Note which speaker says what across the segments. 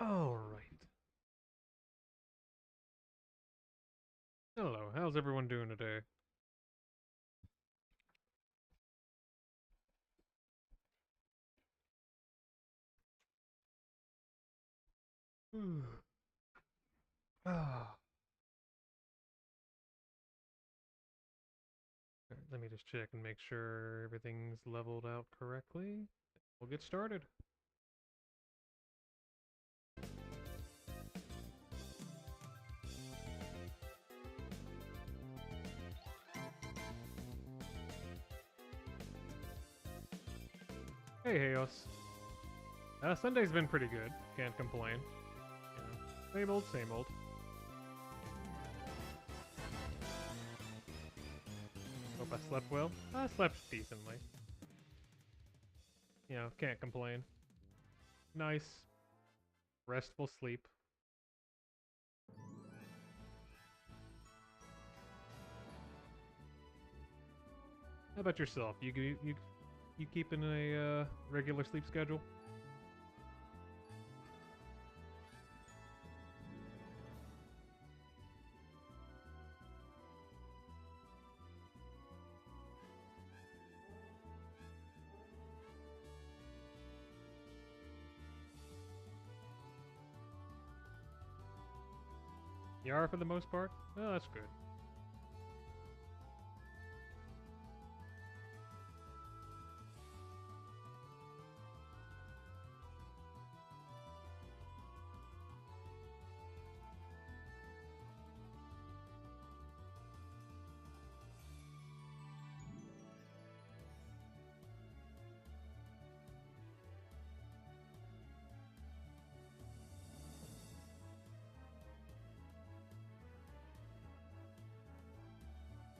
Speaker 1: All right. Hello. How's everyone doing today? Ah. Alright, let me just check and make sure everything's leveled out correctly. We'll get started. Hey, Hayos. Sunday's been pretty good. Can't complain. Same old, same old. Hope I slept well. I slept decently. Can't complain. Nice, restful sleep. How about yourself? You keeping a regular sleep schedule? You are for the most part? Oh, that's good.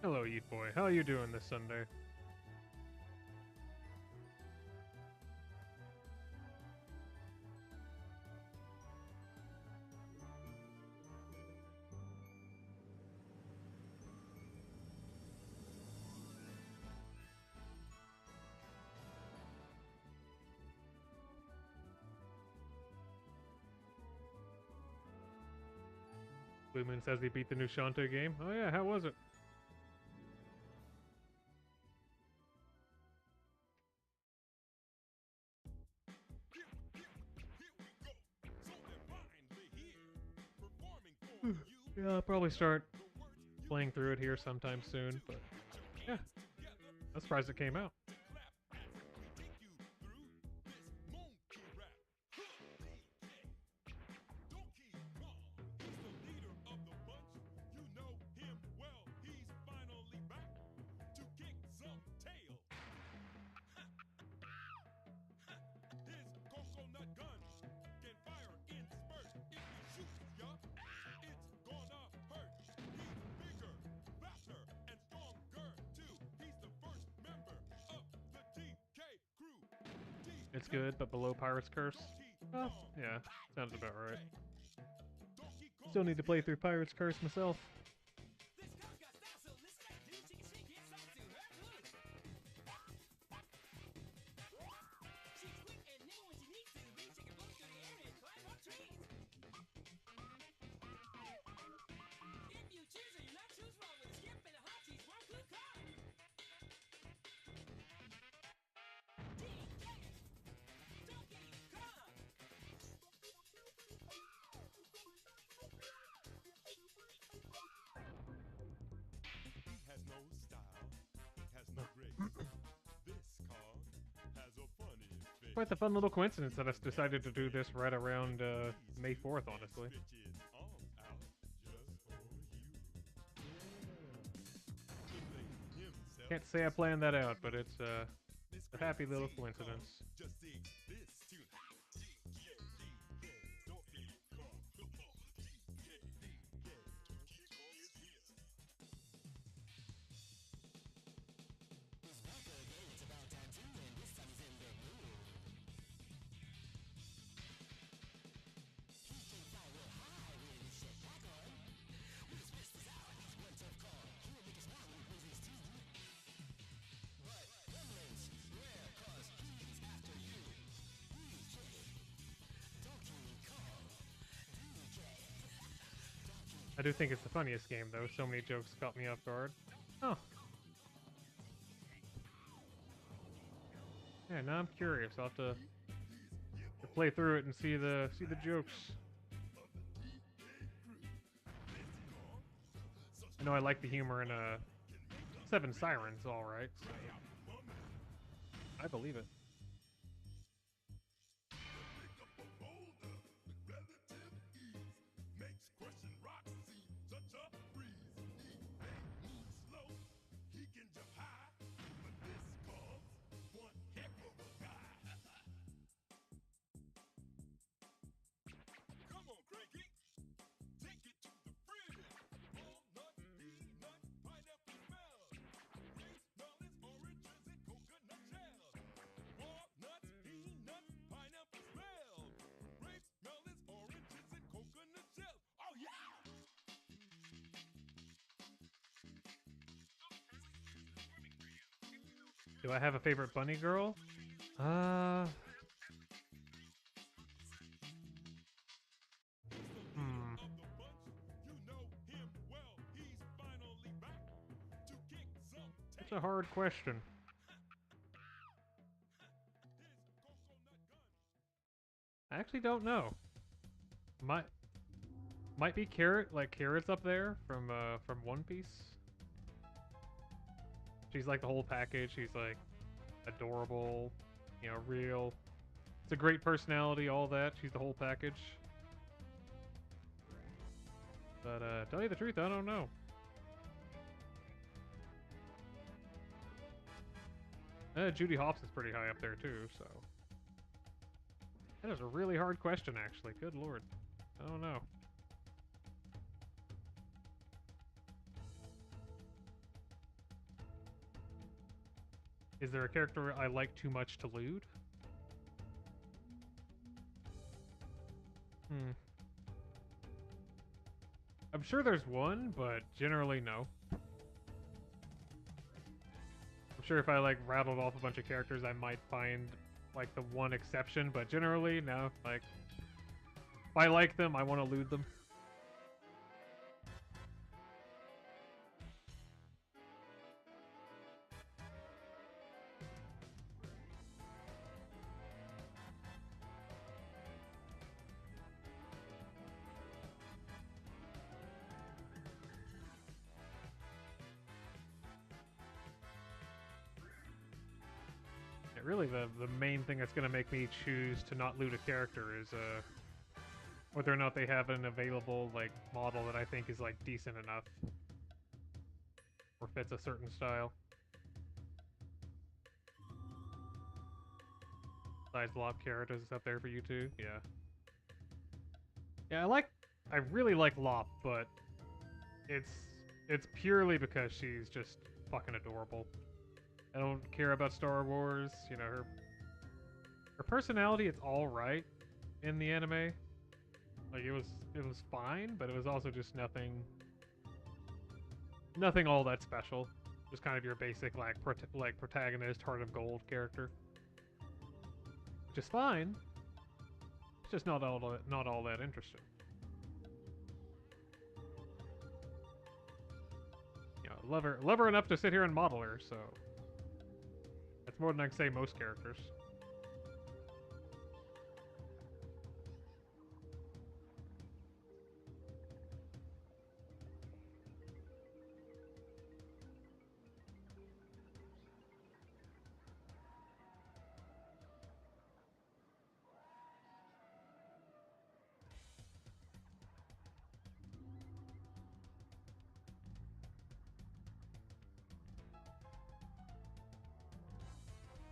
Speaker 1: Hello, Eat Boy. How are you doing this Sunday? Blue Moon says he beat the new Shantae game. Oh yeah, how was it? Yeah, I'll probably start playing through it here sometime soon, but yeah, I'm surprised it came out. It's good, but below Pirate's Curse. Oh, yeah, sounds about right. Still need to play through Pirate's Curse myself. Quite the fun little coincidence that I decided to do this right around May 4th, honestly. Can't say I planned that out, but it's a happy little coincidence. I do think it's the funniest game, though. So many jokes caught me off guard. Oh. Yeah, now I'm curious. I'll have to play through it and see the jokes. I know I like the humor in Seven Sirens, all right. So I believe it. Do I have a favorite bunny girl? Hmm. That's a hard question. I actually don't know. Might be Carrot, like Carrot's up there from One Piece. She's like the whole package. She's like adorable, you know, real. It's a great personality, all that. She's the whole package. But tell you the truth, I don't know. Judy Hopps is pretty high up there too, so. That is a really hard question, actually. Good lord. I don't know. Is there a character I like too much to lewd? I'm sure there's one, but generally no. I'm sure if I like rattled off a bunch of characters, I might find like the one exception, but generally no. Like, if I like them, I want to lewd them. Really, the main thing that's going to make me choose to not loot a character is whether or not they have an available like model that I think is like decent enough or fits a certain style. Besides Lop Carrot is up there for you too, yeah. Yeah, I really like Lop, but it's purely because she's just fucking adorable. I don't care about Star Wars, you know, her personality, it's alright in the anime. Like, it was fine, but it was also just nothing all that special. Just kind of your basic, like, protagonist, Heart of Gold character. Which is fine. It's just not all that interesting. You know, love her enough to sit here and model her, so... That's more than I can say most characters.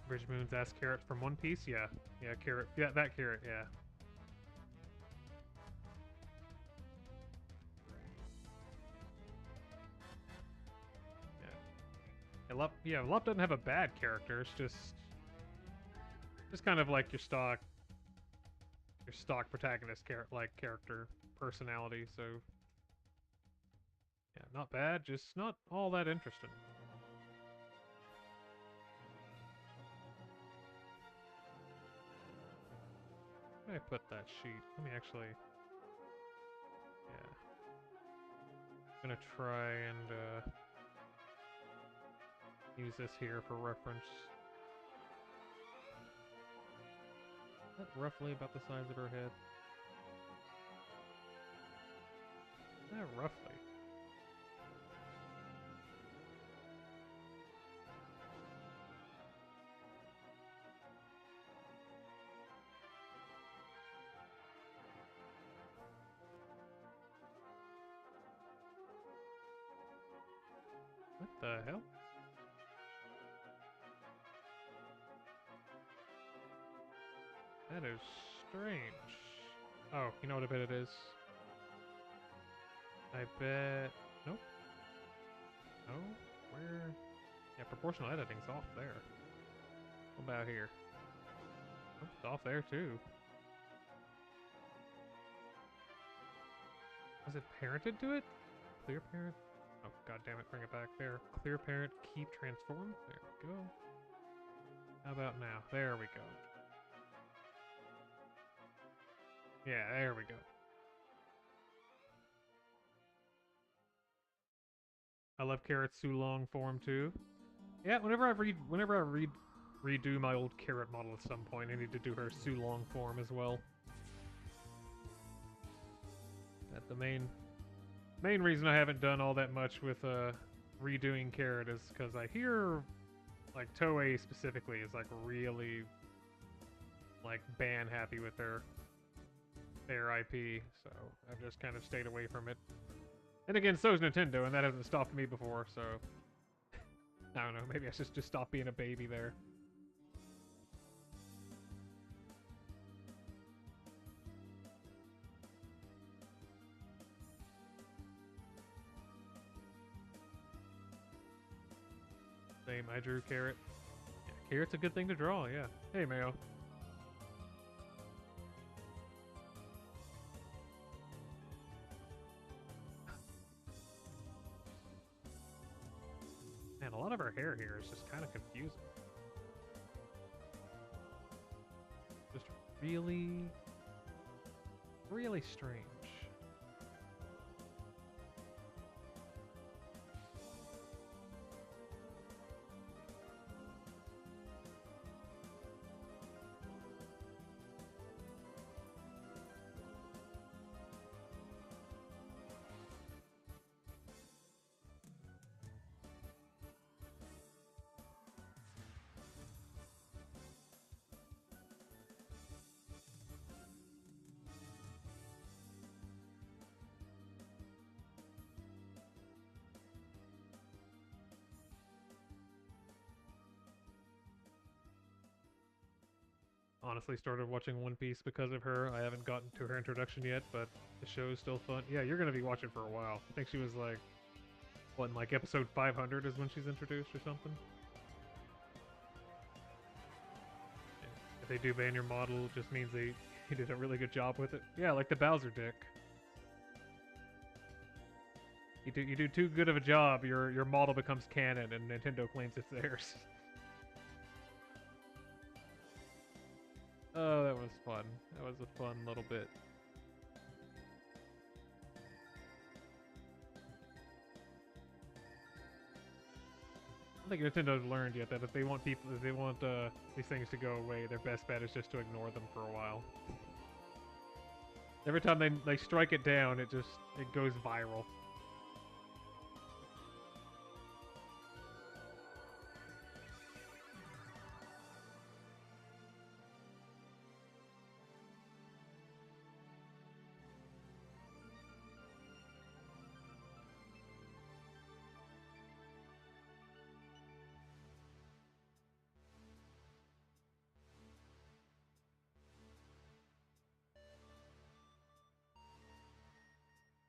Speaker 1: Bridge Moon's ass Carrot from One Piece? Yeah. Yeah, Carrot. Yeah, that Carrot, yeah. Yeah, Lop doesn't have a bad character, it's just kind of like your stock protagonist character personality, so yeah, not bad, just not all that interesting. Where did I put that sheet? Let me actually... Yeah. gonna try and use this here for reference. Is that roughly about the size of her head? Roughly. What the hell? That is strange. Oh, you know what I bet it is? I bet... Nope. No? Where? Yeah, proportional editing's off there. What about here? Oh, it's off there too. Was it parented to it? Clear parent? Oh, god damn it, bring it back there. Clear parent, keep transform. There we go. How about now? There we go. Yeah, there we go. I love Carrot's Sulong form too. Yeah, whenever I redo my old Carrot model at some point, I need to do her Sulong form as well. That's the main reason I haven't done all that much with redoing Carrot is because I hear like Toei specifically is like really like ban happy with their IP, so I've just kind of stayed away from it. And again, so is Nintendo, and that hasn't stopped me before, so I don't know, maybe I should just stop being a baby there. Same, I drew Carrot. Yeah, Carrot's a good thing to draw, yeah. Hey, Mayo. Man, a lot of her hair here is just kind of confusing. Just really, really strange. Honestly started watching One Piece because of her. I haven't gotten to her introduction yet, but the show is still fun. Yeah, you're gonna be watching for a while. I think she was like, what, in like episode 500 is when she's introduced or something? Yeah. If they do ban your model, it just means they did a really good job with it. Yeah, like the Bowser dick. You do too good of a job, your model becomes canon and Nintendo claims it's theirs. Oh, that was fun. That was a fun little bit. I don't think Nintendo's learned yet that if they want these things to go away, their best bet is just to ignore them for a while. Every time they strike it down, it goes viral.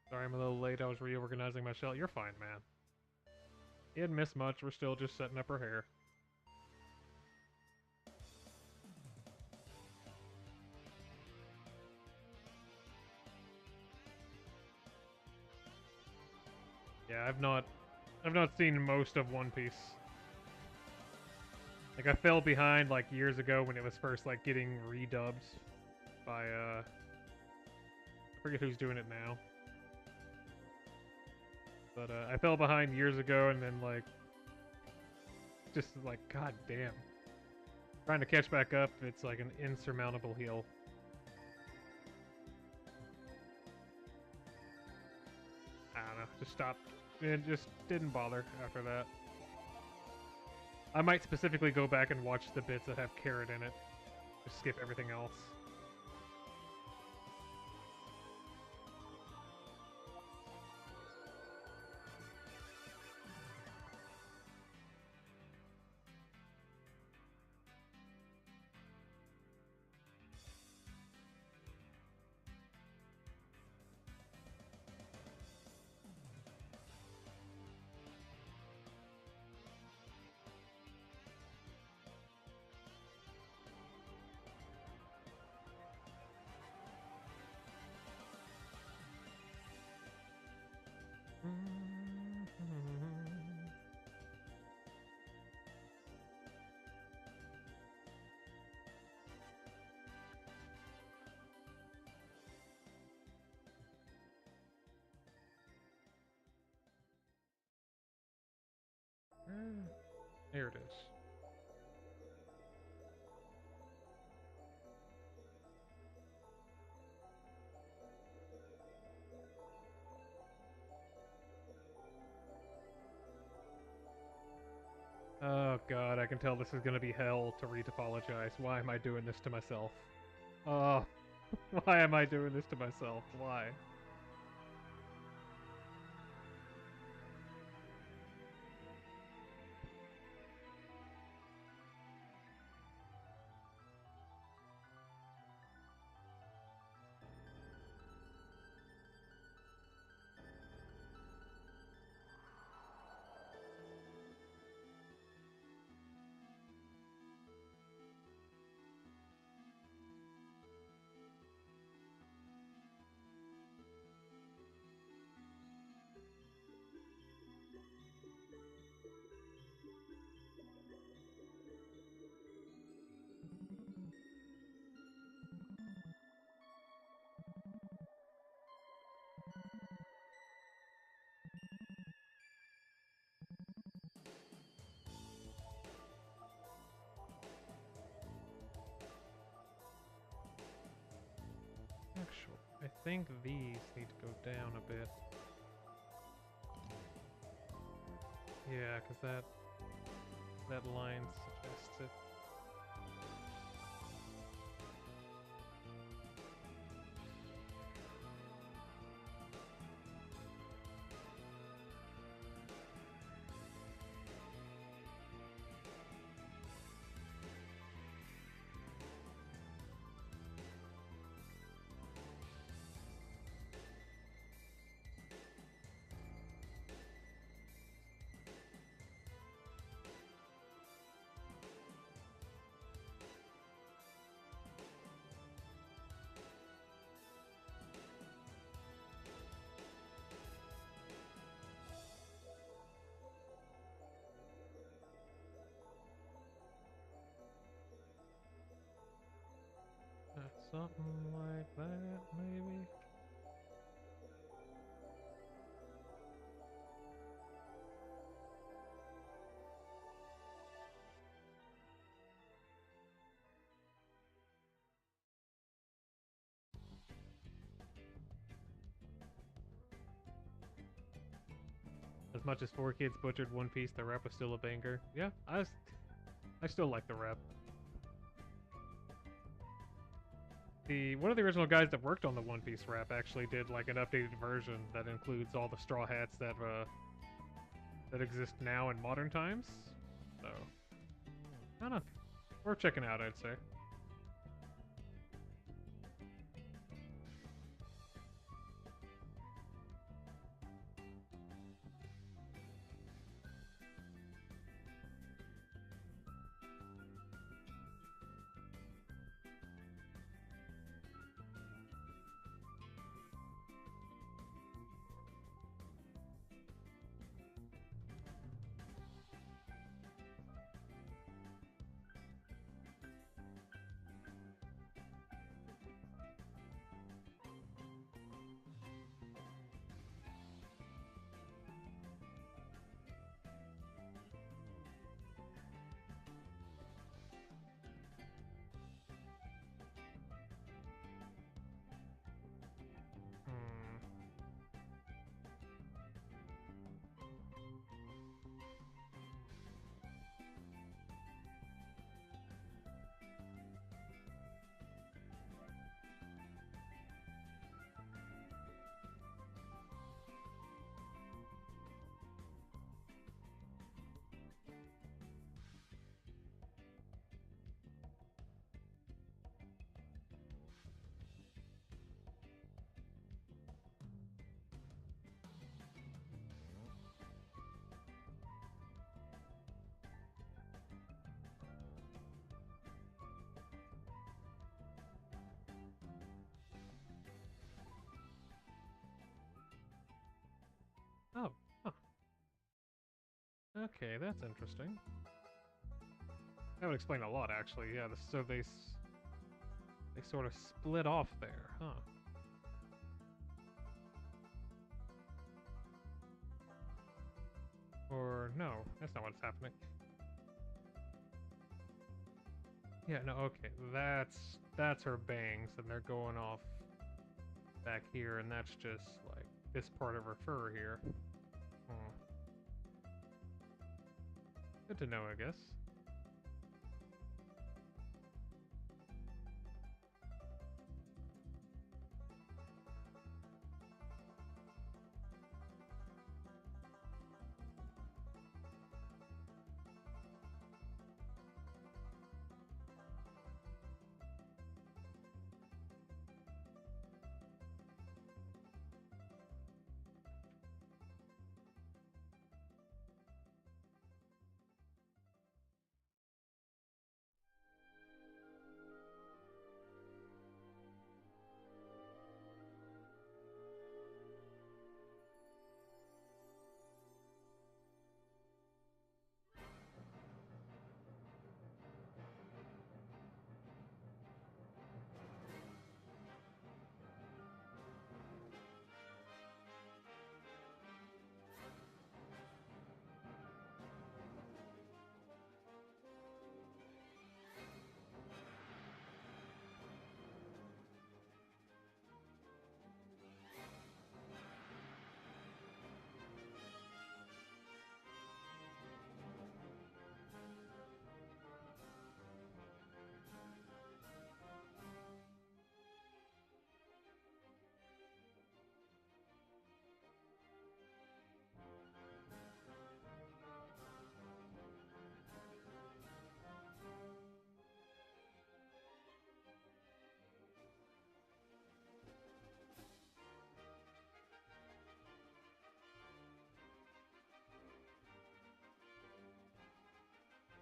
Speaker 1: Sorry, I'm a little late. I was reorganizing my shell. You're fine, man. You didn't miss much. We're still just setting up her hair. Yeah, I've not seen most of One Piece. Like, I fell behind like years ago when it was first like getting redubbed by I forget who's doing it now. But I fell behind years ago, and then like, just like, god damn, trying to catch back up, it's like an insurmountable hill. I don't know, just stopped. It just didn't bother after that. I might specifically go back and watch the bits that have carrot in it. Just skip everything else. There it is. Oh god, I can tell this is gonna be hell to retopologize. Why am I doing this to myself? Oh, why am I doing this to myself? Why? Actually, I think these need to go down a bit. Yeah, because that line suggests it. Something like that, maybe? As much as 4Kids butchered One Piece, the rap was still a banger. Yeah, I still like the rap. One of the original guys that worked on the One Piece rap actually did like an updated version that includes all the straw hats that exist now in modern times. So, I don't know. Worth checking out, I'd say. Okay, that's interesting. That would explain a lot, actually. Yeah, so they sort of split off there, huh? Or no, that's not what's happening. Yeah, no, okay, that's her bangs, and they're going off back here, and that's just like this part of her fur here. Hmm. Good to know, I guess.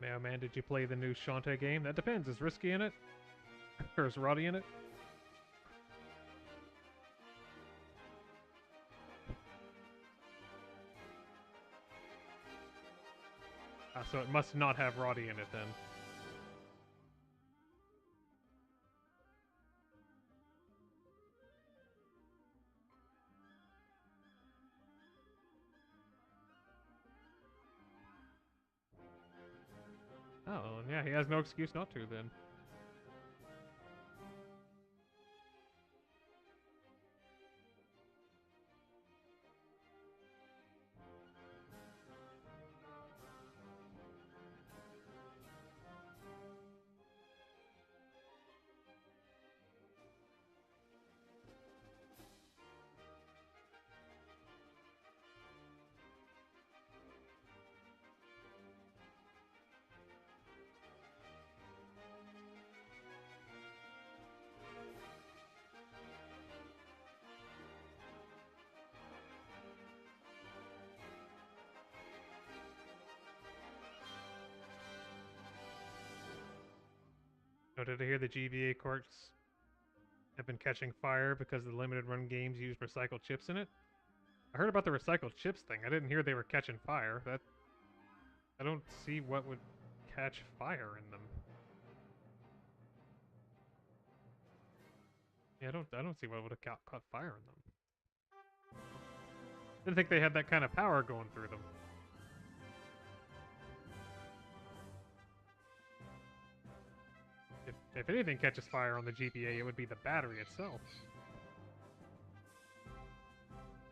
Speaker 1: Man, oh man, did you play the new Shantae game? That depends. Is Risky in it? Or is Roddy in it? So it must not have Roddy in it then. Oh, yeah, he has no excuse not to then. Oh, did I hear the GBA courts have been catching fire because the limited run games use recycled chips in it? I heard about the recycled chips thing. I didn't hear they were catching fire. I don't see what would catch fire in them. Yeah, I don't see what would have caught fire in them. Didn't think they had that kind of power going through them. If anything catches fire on the GBA, it would be the battery itself.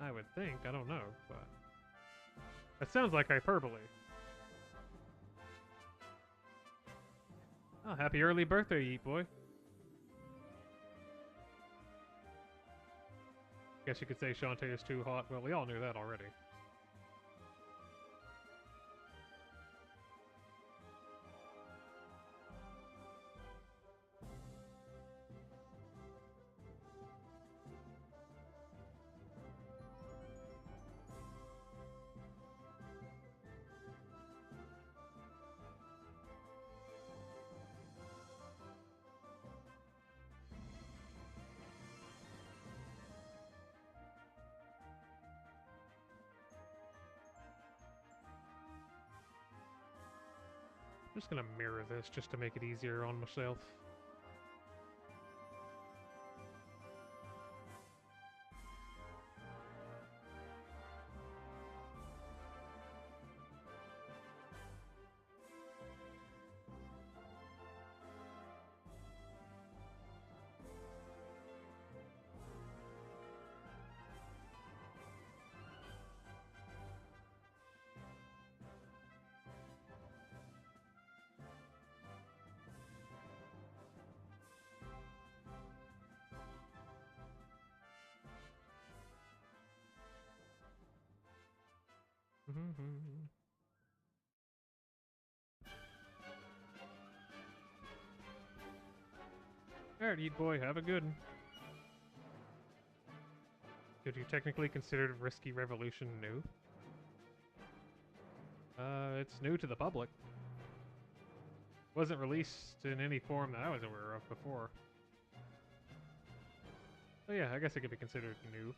Speaker 1: I would think. I don't know, but that sounds like hyperbole. Oh, happy early birthday, Eat Boy. Guess you could say Shantae is too hot. Well, we all knew that already. I'm just gonna mirror this just to make it easier on myself. Alright, Eat Boy, have a good one. Could you technically consider Risky Revolution new? It's new to the public. Wasn't released in any form that I was aware of before. So yeah, I guess it could be considered new.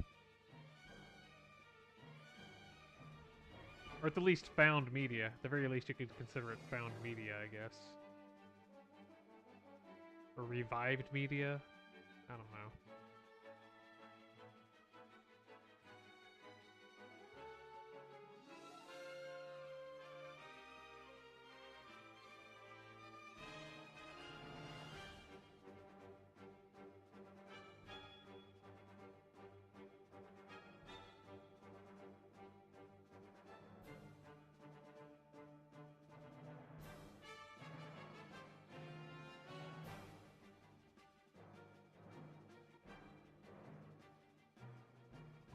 Speaker 1: Or at the least found media. At the very least you could consider it found media, I guess. Or revived media? I don't know.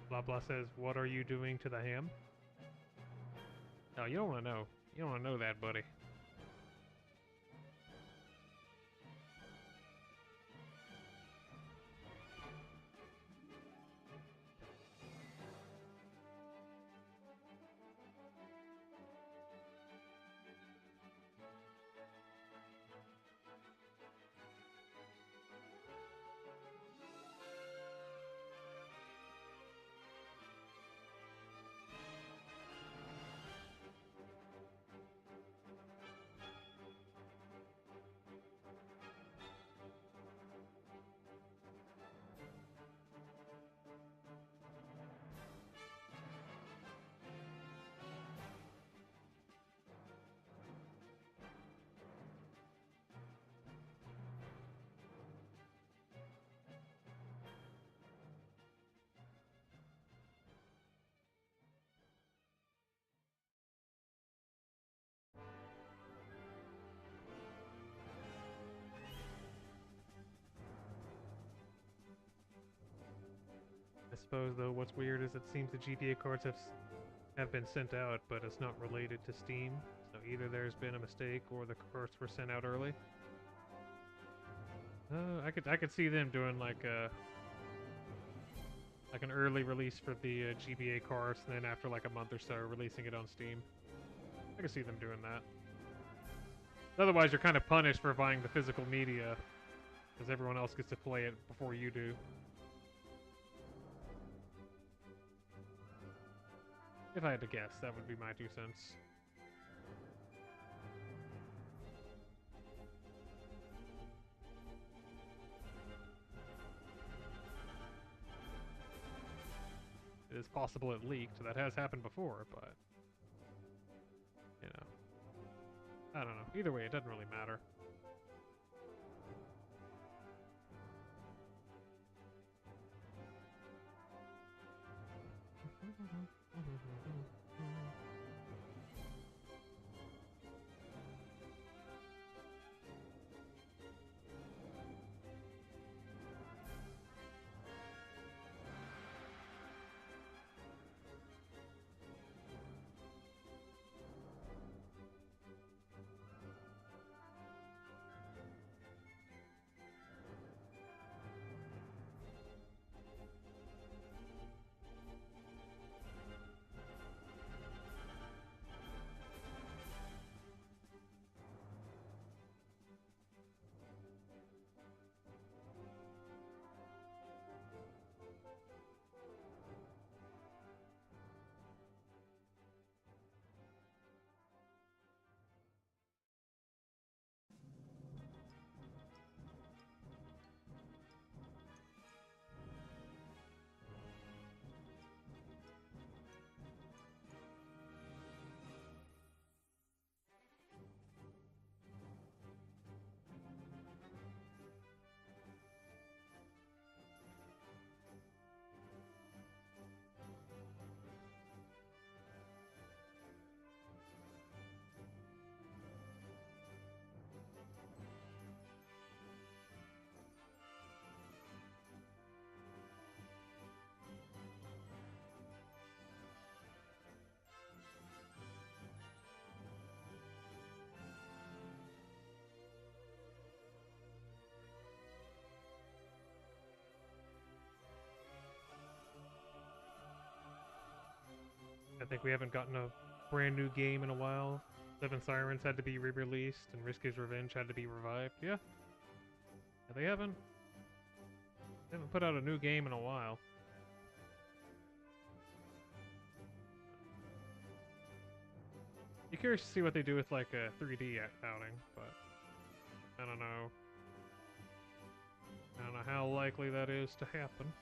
Speaker 1: Blah blah says, what are you doing to the ham? No, you don't want to know. You don't want to know that, buddy. I suppose, though, what's weird is it seems the GPA cards have been sent out, but it's not related to Steam. So either there's been a mistake or the cards were sent out early. I could see them doing like an early release for the GBA cards, and then after like a month or so, releasing it on Steam. I could see them doing that. Otherwise, you're kind of punished for buying the physical media, because everyone else gets to play it before you do. If I had to guess, that would be my 2 cents. It is possible it leaked. That has happened before, but... you know. I don't know. Either way, it doesn't really matter. think we haven't gotten a brand new game in a while. Seven Sirens had to be re-released, and Risky's Revenge had to be revived. Yeah. They haven't put out a new game in a while. Be curious to see what they do with like a 3D outing, but I don't know. I don't know how likely that is to happen.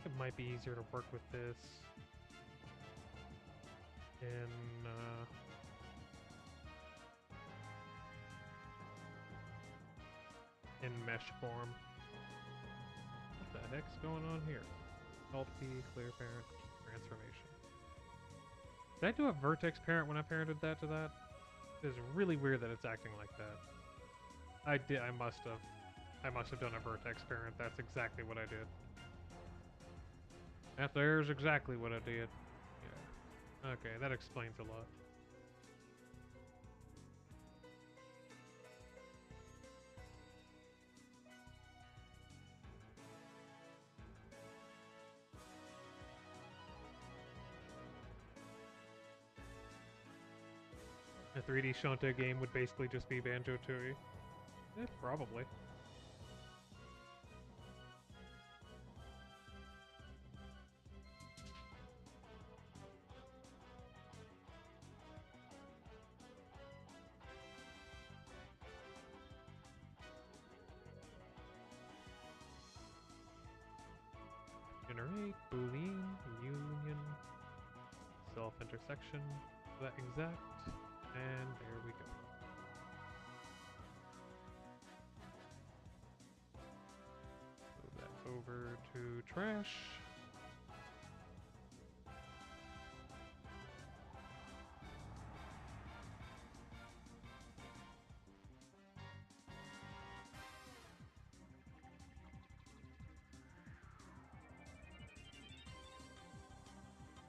Speaker 1: It might be easier to work with this in mesh form. What the heck's going on here? Alt P, clear parent, transformation. Did I do a vertex parent when I parented that to that? It's really weird that it's acting like that. I did. I must have done a vertex parent. That's exactly what I did. That there's exactly what I did. Yeah. Okay, that explains a lot. A 3D Shantae game would basically just be Banjo-Tooie. Probably. Generate, Boolean, union, self-intersection, that exact, and there we go. Move that over to trash.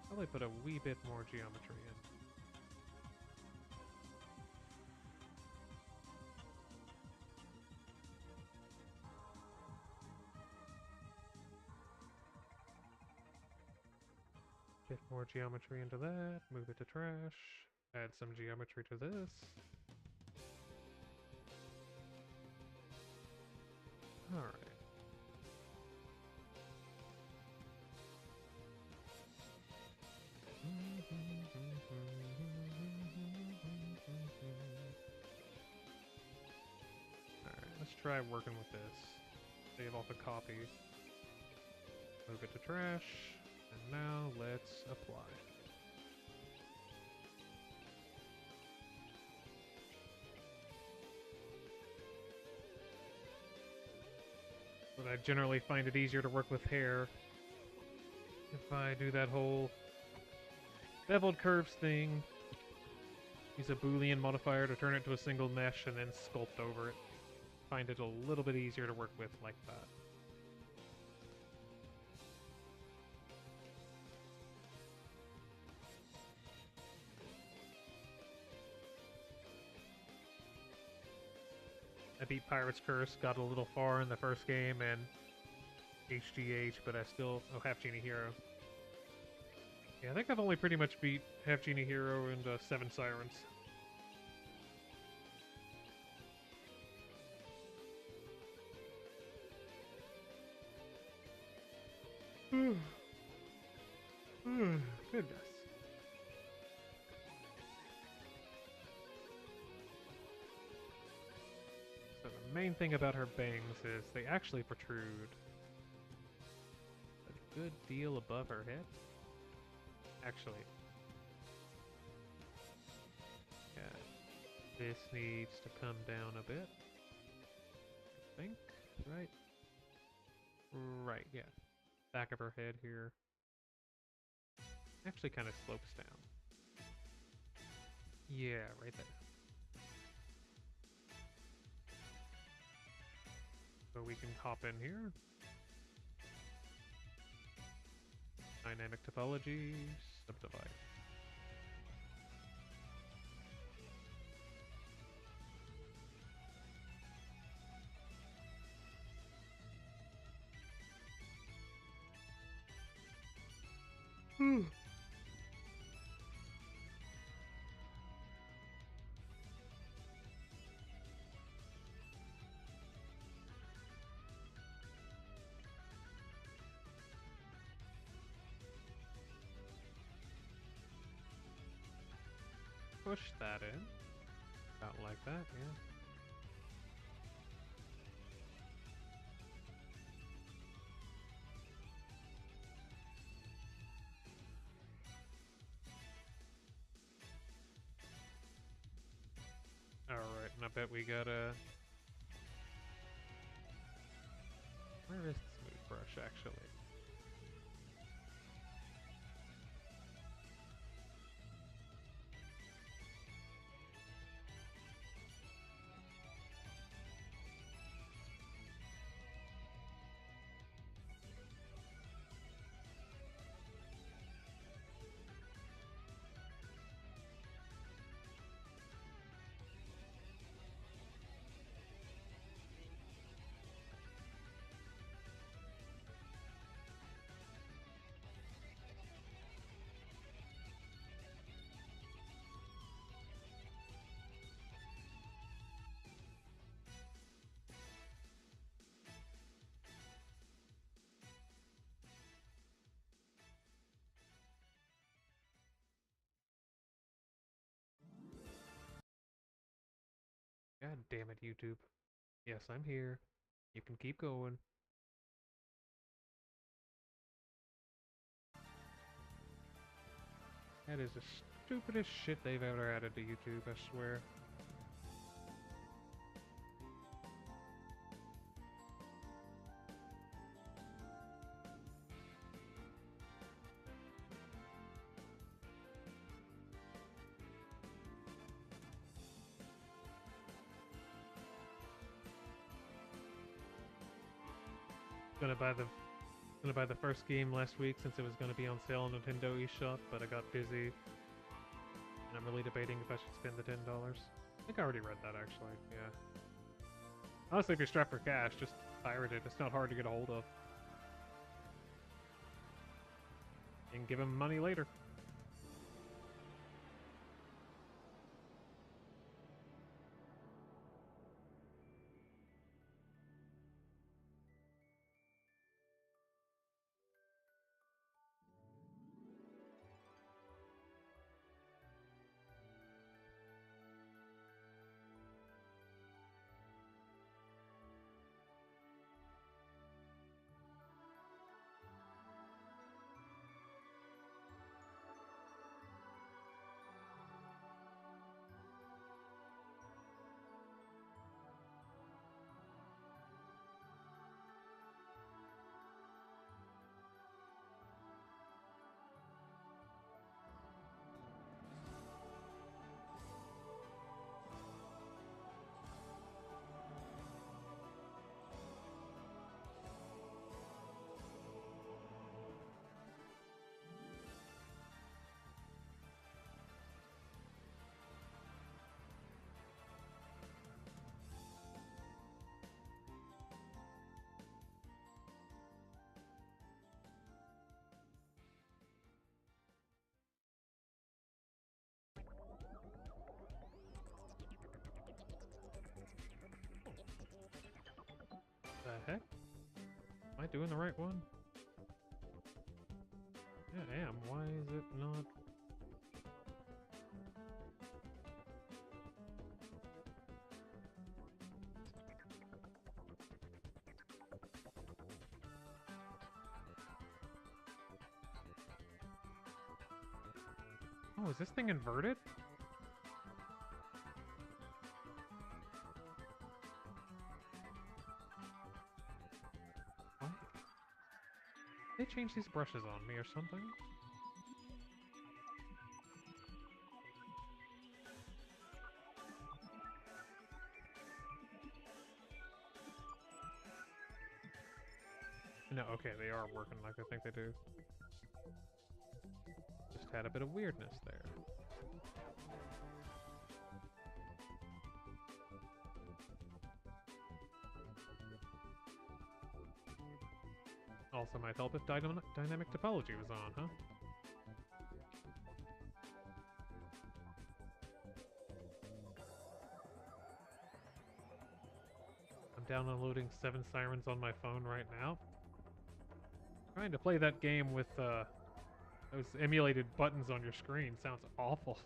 Speaker 1: Probably put a wee bit more geometry in. Get more geometry into that, move it to trash, add some geometry to this. Alright. Alright, let's try working with this. Save off a copy. Move it to trash. And now let's apply. But I generally find it easier to work with hair if I do that whole beveled curves thing. Use a Boolean modifier to turn it to a single mesh and then sculpt over it. Find it a little bit easier to work with like that. I beat Pirate's Curse, got a little far in the first game, and HGH, but I still... Oh, Half Genie Hero. Yeah, I think I've only pretty much beat Half Genie Hero and Seven Sirens. Goodness. So the main thing about her bangs is they actually protrude a good deal above her head. Actually, yeah, this needs to come down a bit. I think, right? Right, yeah. Back of her head here. Actually kind of slopes down. Yeah, right there. So we can hop in here. Dynamic topology, subdivide. Push that in. About like that, yeah. Alright, and I bet we gotta... Where is the smooth brush, actually? God damn it, YouTube. Yes, I'm here. You can keep going. That is the stupidest shit they've ever added to YouTube, I swear. Gonna buy the first game last week since it was gonna be on sale on Nintendo eShop, but I got busy. And I'm really debating if I should spend the $10. I think I already read that actually, yeah. Honestly, if you're strapped for cash, just pirate it. It's not hard to get a hold of. And give him money later. The heck? Am I doing the right one? I am. Why is it not? Oh, is this thing inverted? What? They changed these brushes on me or something? No, okay, they are working like I think they do. Just had a bit of weirdness there. Also might help if dynamic topology was on, huh? I'm downloading 7 Sirens on my phone right now. Trying to play that game with those emulated buttons on your screen sounds awful.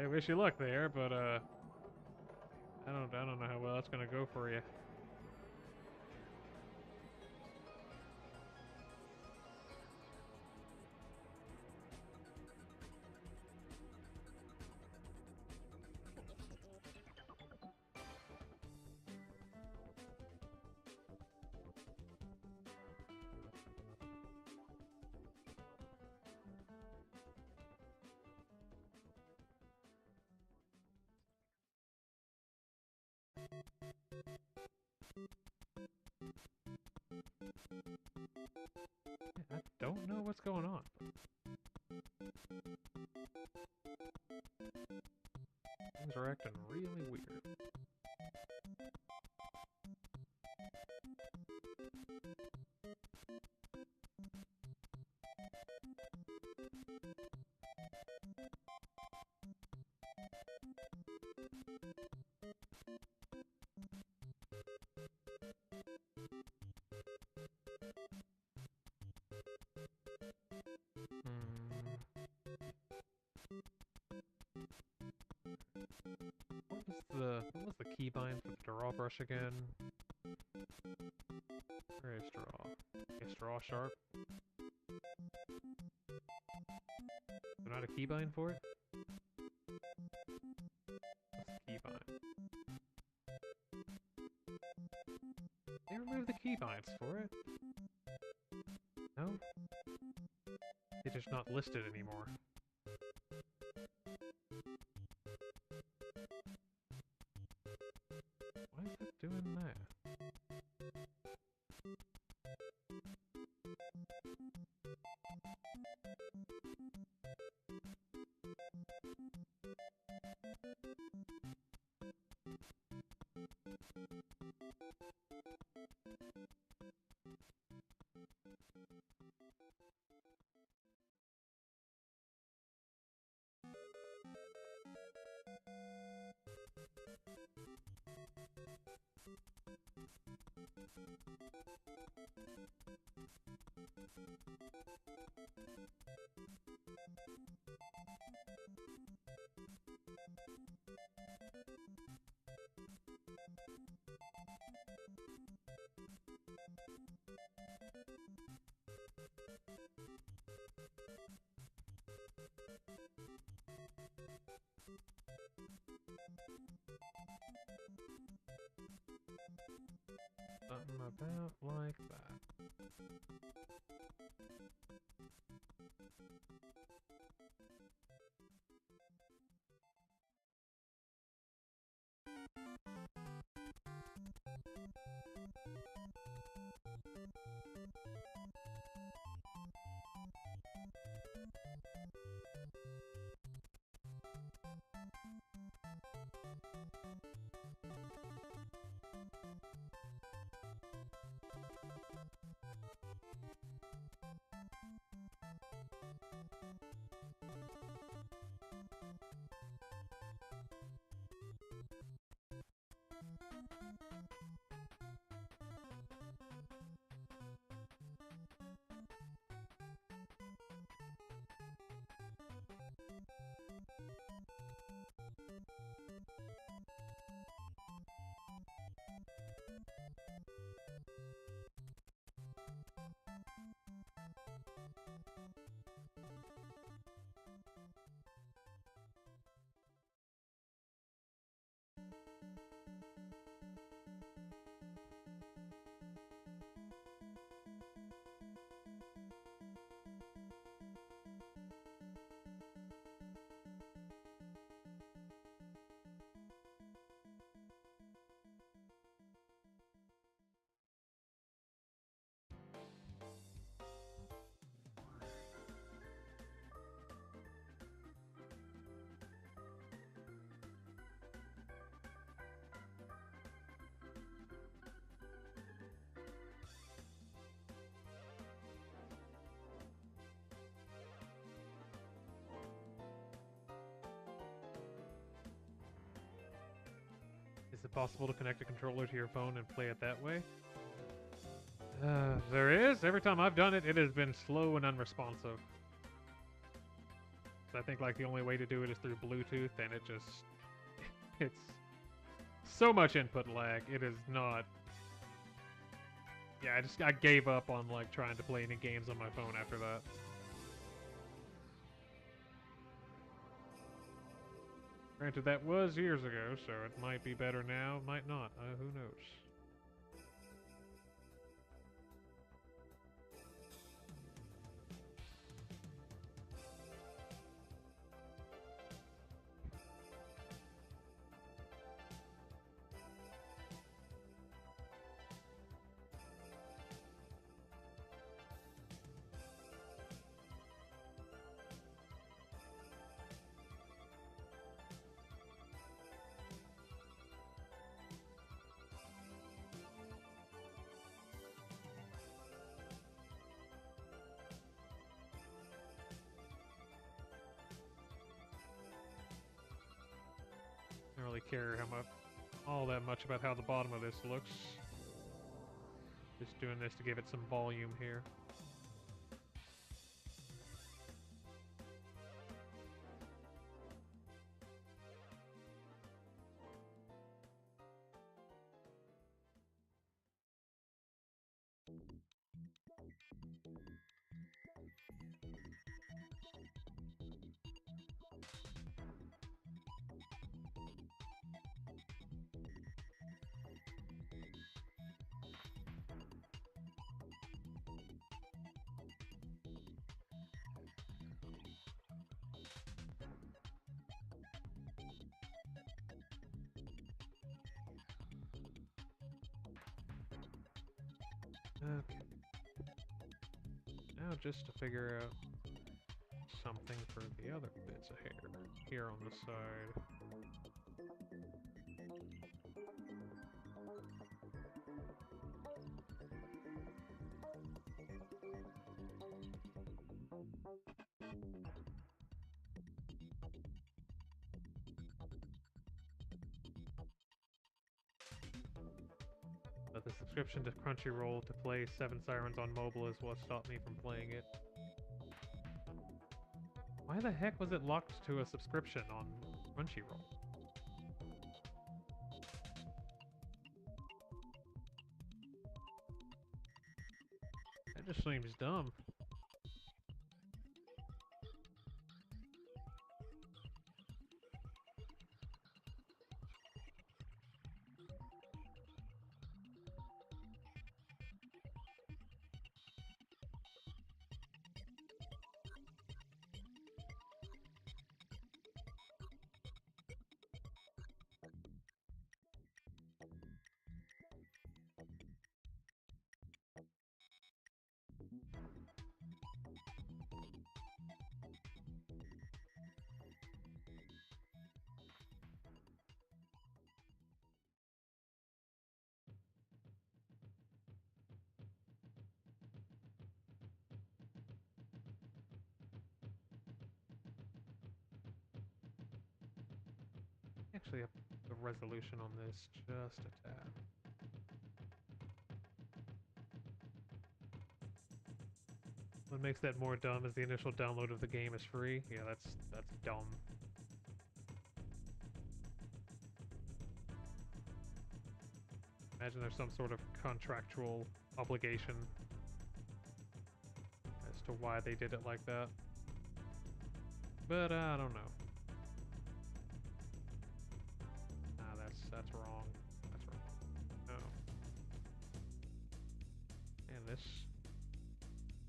Speaker 1: I wish you luck there, but I don't know how well that's gonna go for you. I don't know what's going on. Things are acting really weird. What was the keybind for the draw brush again? Where is draw? Is draw sharp? Is there not a keybind for it? What's the keybind? They removed the keybinds for it? No? They're just not listed anymore. Why is it doing that? Something about like that. Is it possible to connect a controller to your phone and play it that way? There is. Every time I've done it, it has been slow and unresponsive. So I think like the only way to do it is through Bluetooth, and it just it's so much input lag. It is not. Yeah, I gave up on like trying to play any games on my phone after that. Granted, that was years ago, so it might be better now, might not. Who knows? I don't really care all that much about how the bottom of this looks. Just doing this to give it some volume here. Okay. Now just to figure out something for the other bits of hair here on the side. But the subscription to Crunchyroll to play Seven Sirens on mobile is what stopped me from playing it. Why the heck was it locked to a subscription on Crunchyroll? That just seems dumb. Actually, up the resolution on this just a tad. What makes that more dumb is the initial download of the game is free. Yeah, that's dumb. Imagine there's some sort of contractual obligation as to why they did it like that. But I don't know. That's wrong. That's wrong. No. And this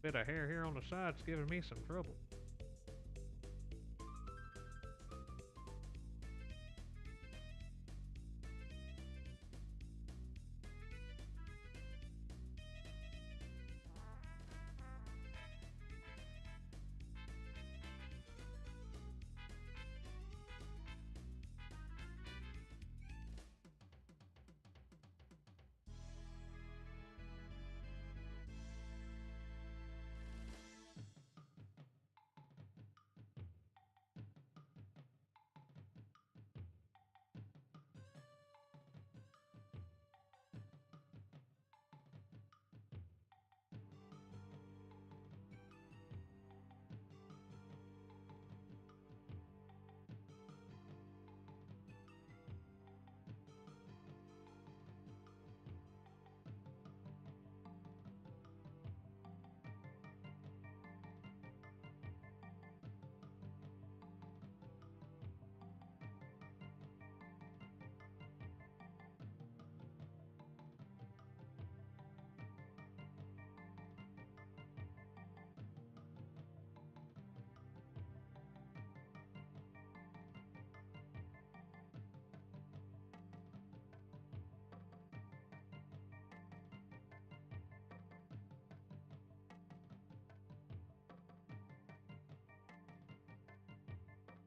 Speaker 1: bit of hair here on the side's giving me some trouble.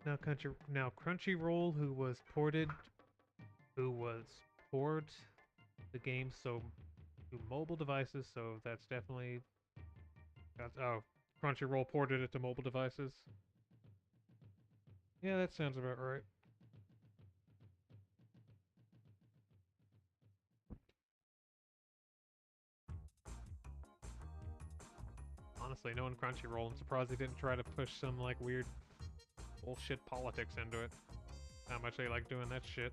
Speaker 1: Now Crunchyroll, who was poured the game to mobile devices, so that's definitely Crunchyroll ported it to mobile devices. Yeah, that sounds about right. Honestly, knowing Crunchyroll, I'm surprised they didn't try to push some like weird bullshit politics into it. How much they like doing that shit.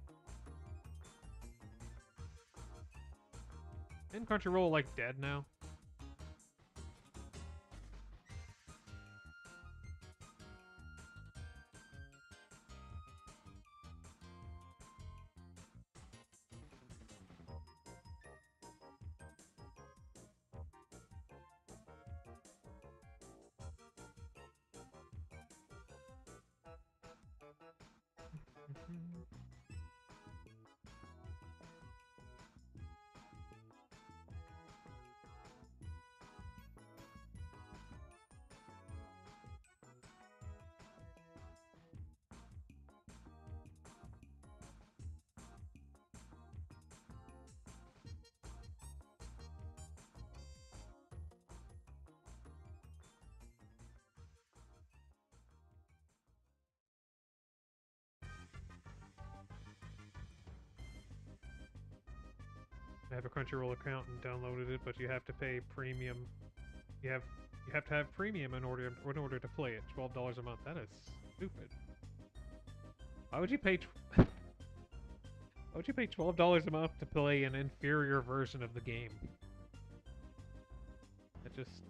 Speaker 1: Isn't Crunchyroll like dead now? I have a Crunchyroll account and downloaded it, but you have to pay premium. You have you have to have premium in order to play it. $12 a month. That is stupid. Why would you pay? Why would you pay $12 a month to play an inferior version of the game? It just.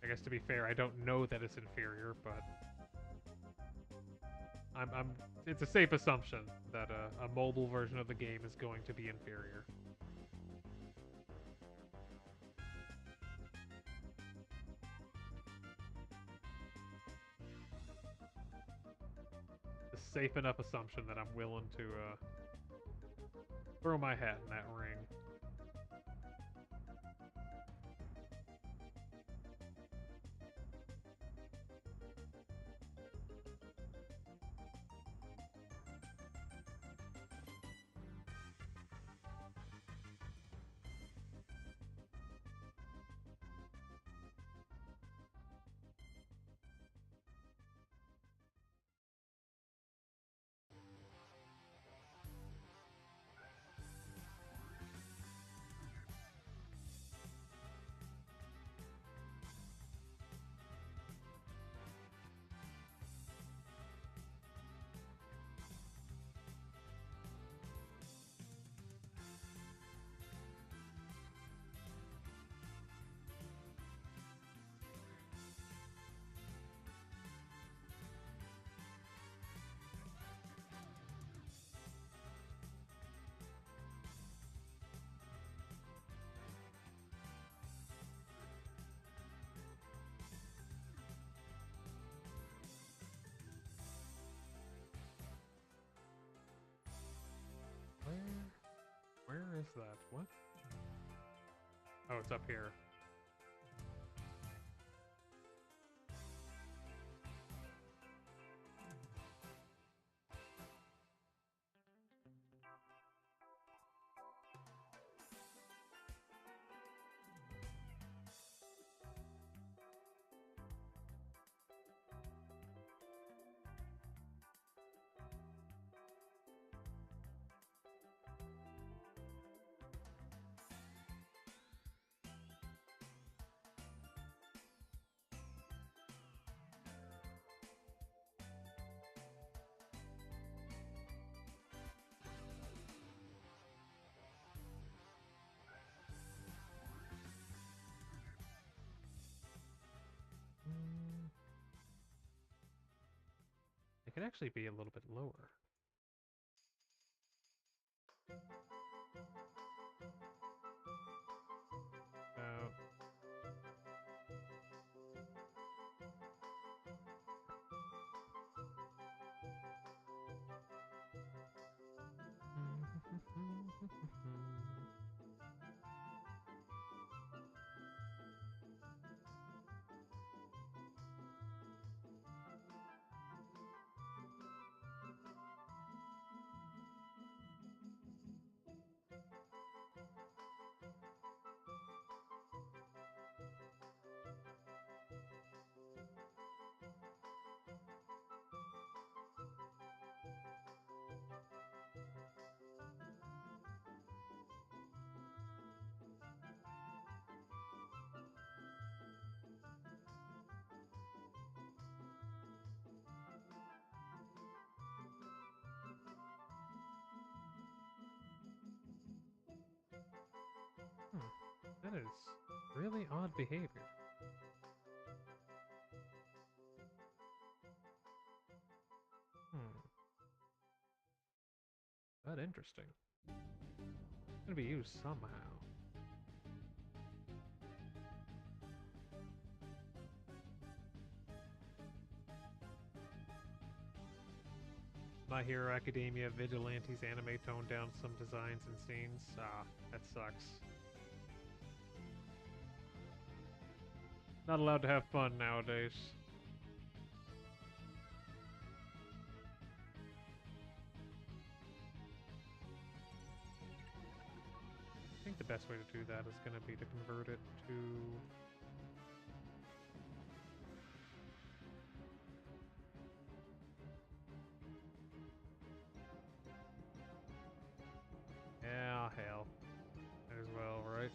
Speaker 1: I guess to be fair, I don't know that it's inferior, but it's a safe assumption that a mobile version of the game is going to be inferior. A safe enough assumption that I'm willing to throw my hat in that ring. Where is that? What? Oh, it's up here. It could actually be a little bit lower. Uh, That is really odd behavior. That interesting. It's gonna be used somehow. My Hero Academia Vigilantes anime toned down some designs and scenes. Ah, that sucks. Not allowed to have fun nowadays. I think the best way to do that is going to be to convert it to... Yeah, hell. Might as well, right?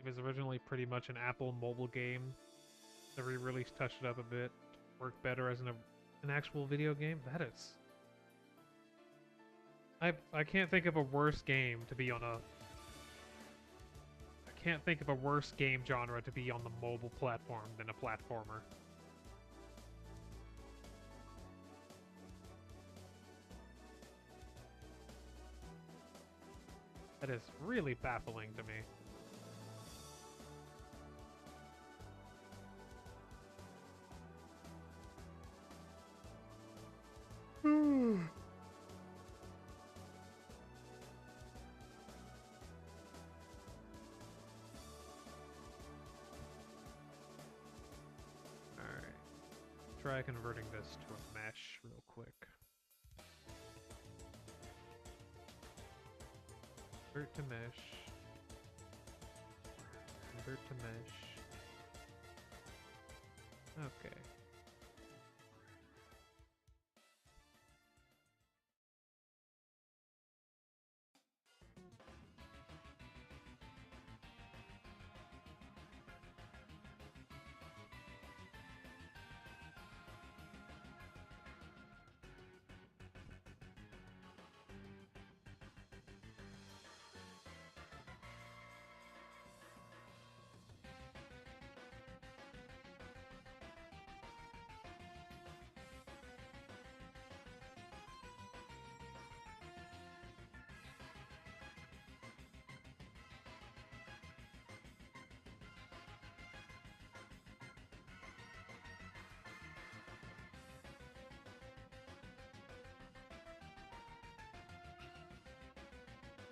Speaker 1: It was originally pretty much an Apple mobile game. The re-release touched it up a bit, worked better as an actual video game. That is... I can't think of a worse game to be on a... I can't think of a worse game genre to be on the mobile platform than a platformer. That is really baffling to me. Try converting this to a mesh real quick. Convert to mesh. Convert to mesh. Okay.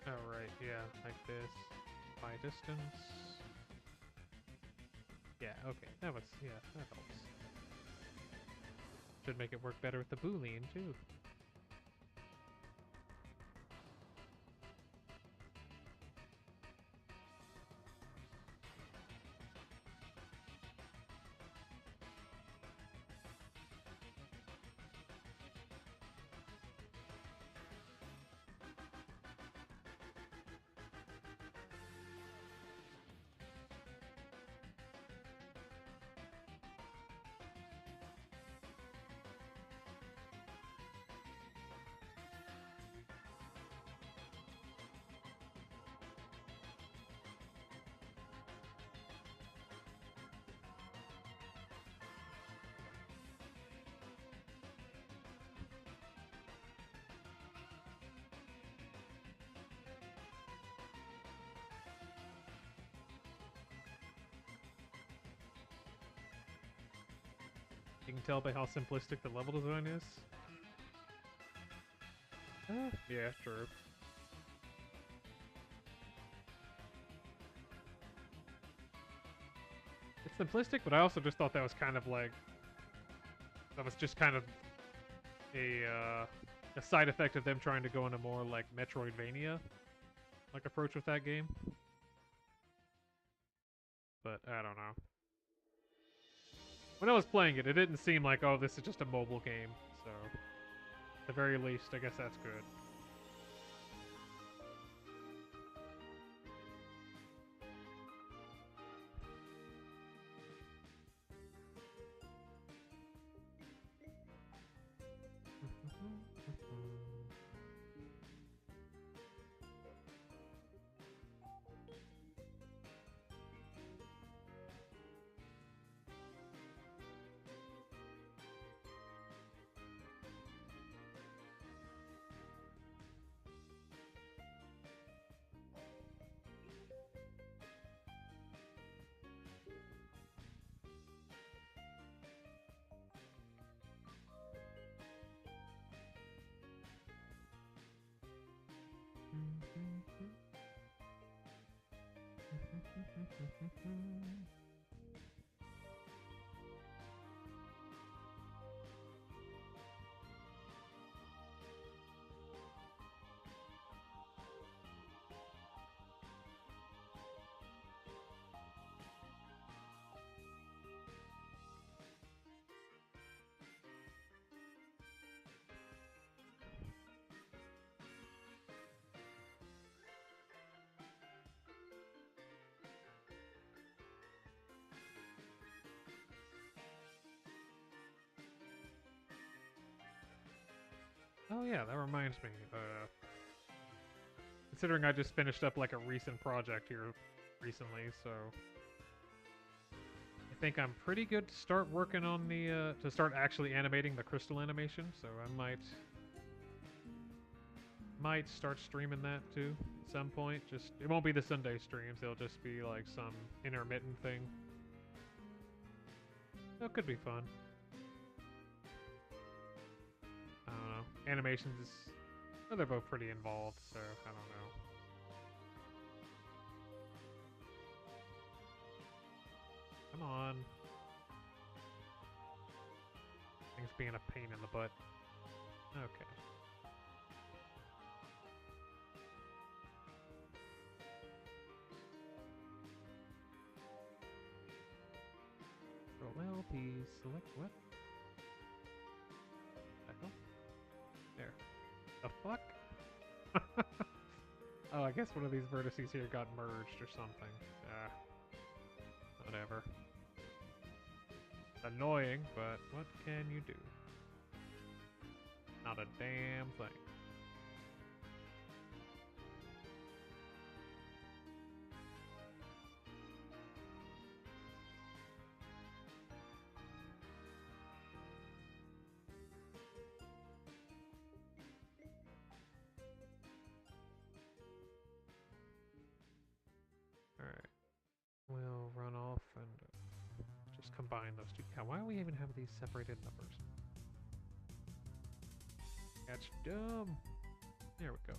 Speaker 1: Oh, right, yeah, like this. Modify distance. Yeah, okay. That helps. Should make it work better with the Boolean, too. You can tell by how simplistic the level design is. Yeah, true. It's simplistic, but I also just thought that was kind of like... That was just kind of a side effect of them trying to go in a more, like, Metroidvania like approach with that game. But, I don't know. When I was playing it, it didn't seem like, oh, this is just a mobile game, so... At the very least, I guess that's good. Oh yeah, that reminds me. Considering I just finished up like a recent project here recently, so I think I'm pretty good to start working on the to start actually animating the crystal animation. So I might start streaming that too at some point. Just it won't be the Sunday streams; it'll just be like some intermittent thing. That could be fun. I don't know. Animations is... Well, they're both pretty involved, so I don't know. Come on. Things being a pain in the butt. Okay. Control L, P, select what? The hell? There. The fuck? Oh, I guess one of these vertices here got merged or something. Whatever. Annoying, but what can you do? Not a damn thing. Alright. We'll run off and just combine those two. God, why do we even have these separated numbers? That's dumb. There we go.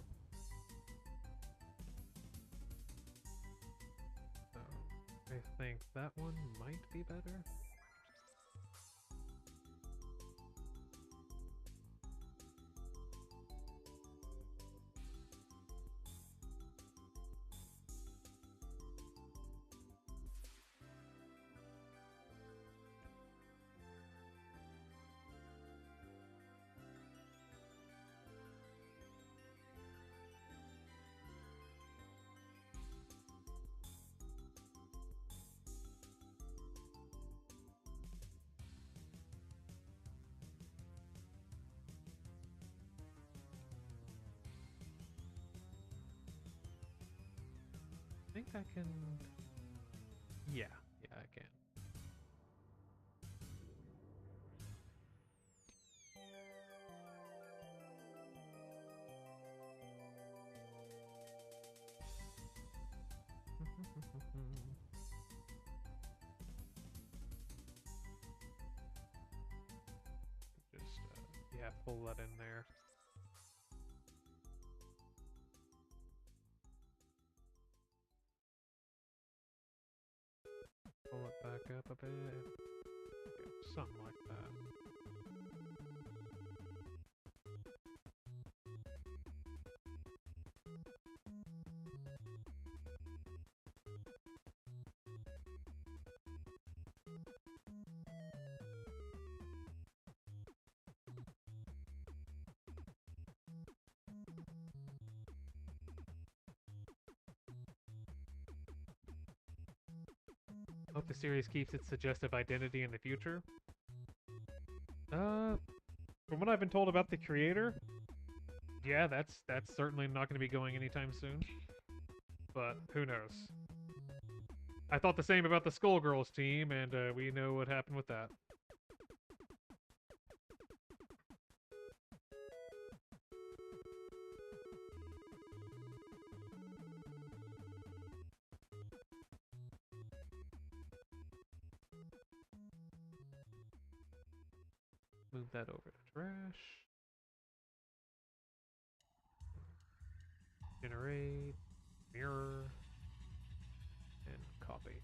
Speaker 1: I think that one might be better. I think I can... Yeah, I can. Just, yeah, pull that in there. Pull it back up a bit. Yeah, something like that. Hope the series keeps its suggestive identity in the future. From what I've been told about the creator, yeah, that's certainly not going to be going anytime soon. But who knows? I thought the same about the Skullgirls team, and we know what happened with that. Move that over to trash. Generate, mirror, and copy.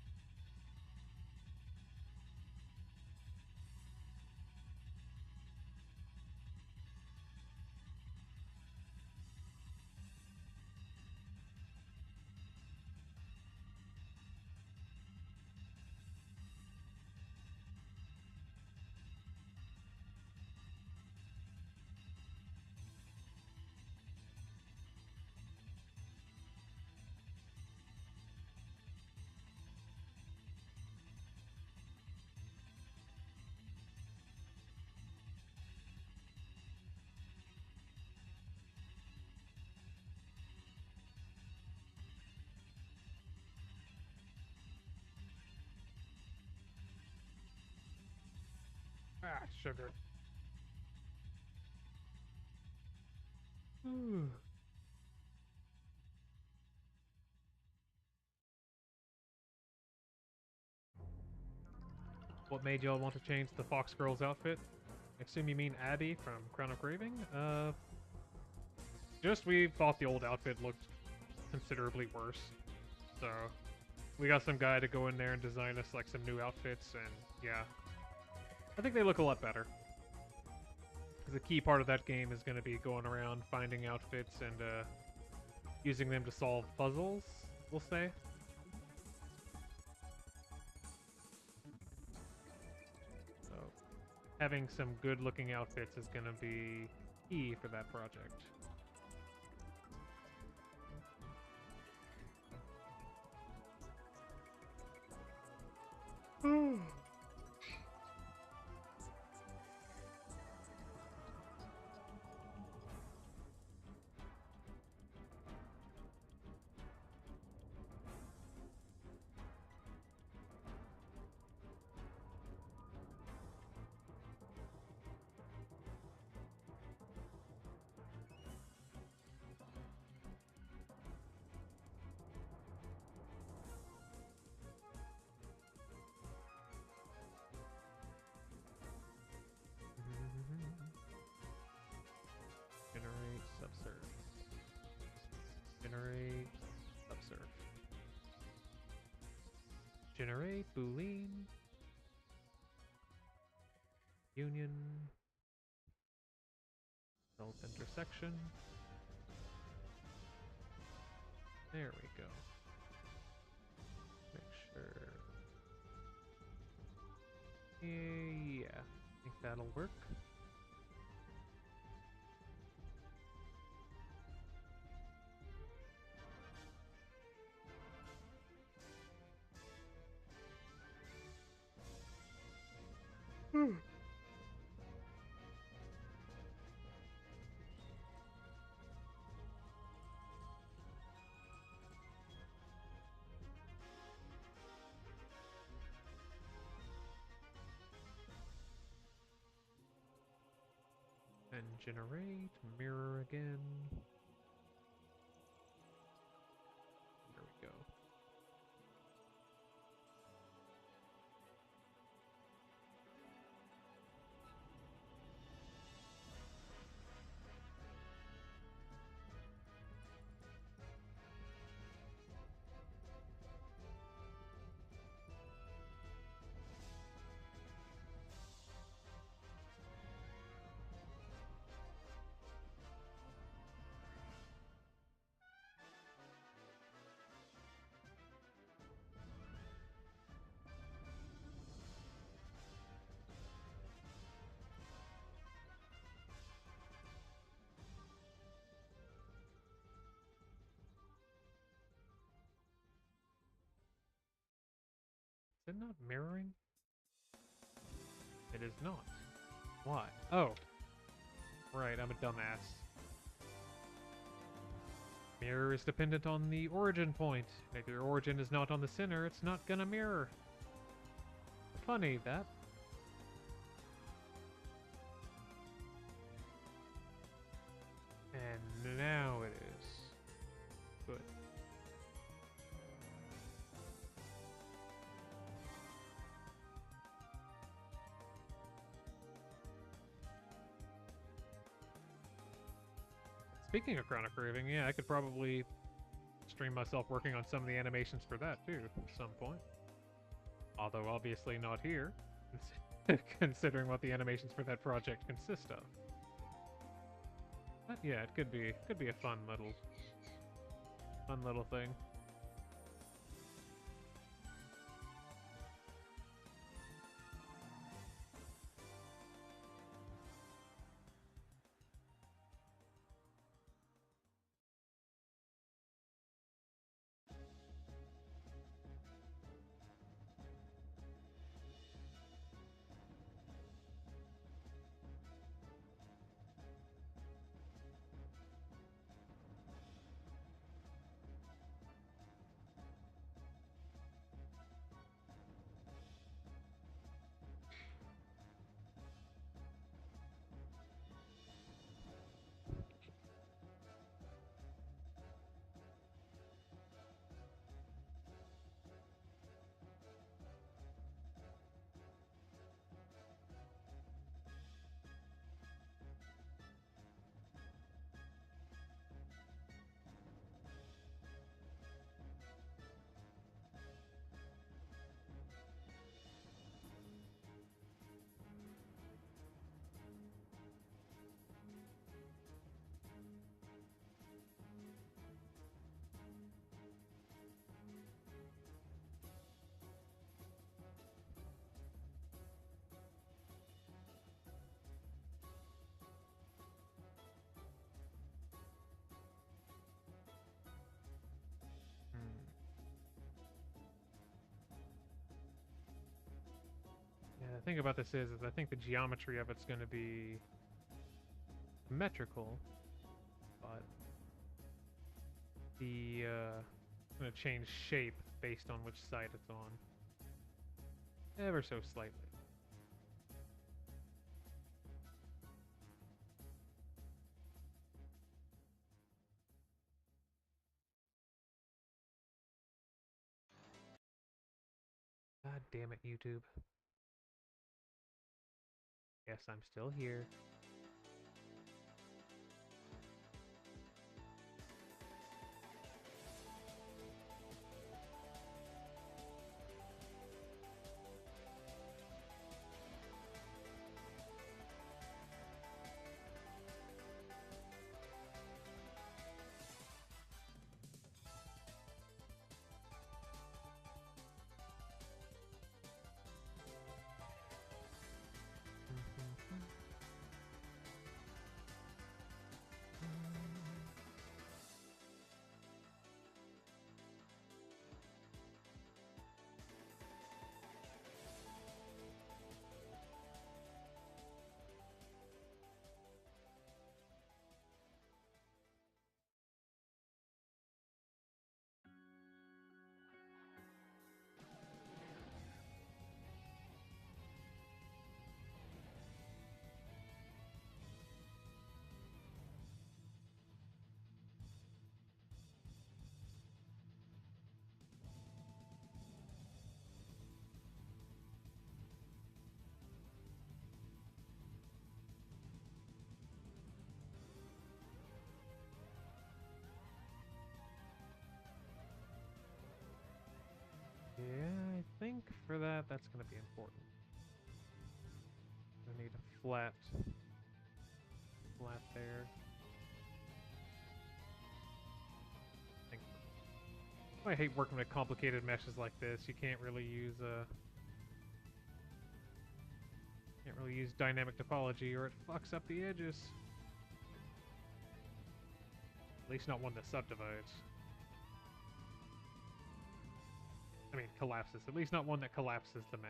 Speaker 1: Ah, sugar. What made y'all want to change the Fox Girl's outfit? I assume you mean Abby from Crown of Craving? Just we thought the old outfit looked considerably worse. So, we got some guy to go in there and design us like some new outfits, and yeah. I think they look a lot better. Because a key part of that game is going to be going around finding outfits and using them to solve puzzles, we'll say. So, having some good looking outfits is going to be key for that project. Generate subsurf. Generate subsurf. Generate, Boolean. Union. Self intersection. There we go. Make sure. Yeah, I think that'll work. And generate, mirror again. There we go. Is it not mirroring? It is not. Why? Oh. Right, I'm a dumbass. Mirror is dependent on the origin point. If your origin is not on the center, it's not gonna mirror. Funny, that. And now it is. Good. Speaking of chronic craving, yeah, I could probably stream myself working on some of the animations for that too at some point. Although obviously not here, considering what the animations for that project consist of. But yeah, it could be a fun little thing. Yeah, the thing about this is I think the geometry of it's going to be symmetrical, but the going to change shape based on which side it's on, ever so slightly. God damn it, YouTube. Yes, I'm still here. that's going to be important. I need a flat there. I hate working with complicated meshes like this. You can't really use dynamic topology or it fucks up the edges. At least not one that subdivides. I mean, collapses. At least not one that collapses the mesh.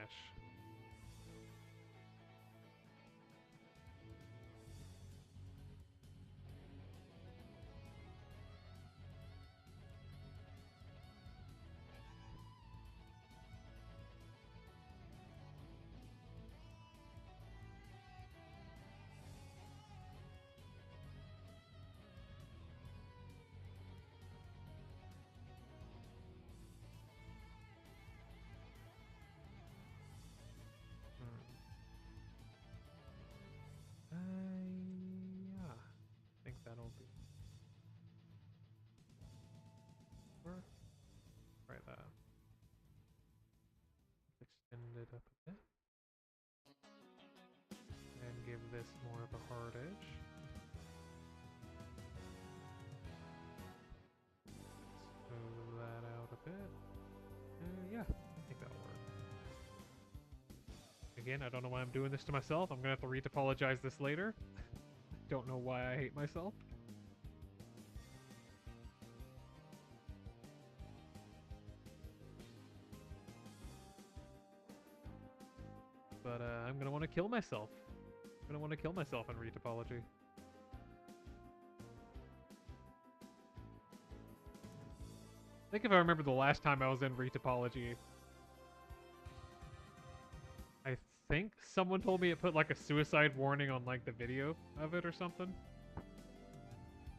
Speaker 1: Yeah. I think that'll be... Try that. Extend it up a bit. And give this more of a hard edge. Smooth that out a bit. Yeah, I think that'll work. Again, I don't know why I'm doing this to myself. I'm gonna have to retopologize this later. Don't know why I hate myself. But I'm gonna want to kill myself. I'm gonna want to kill myself in retopology. I think if I remember the last time I was in retopology, I think someone told me it put like a suicide warning on like the video of it or something.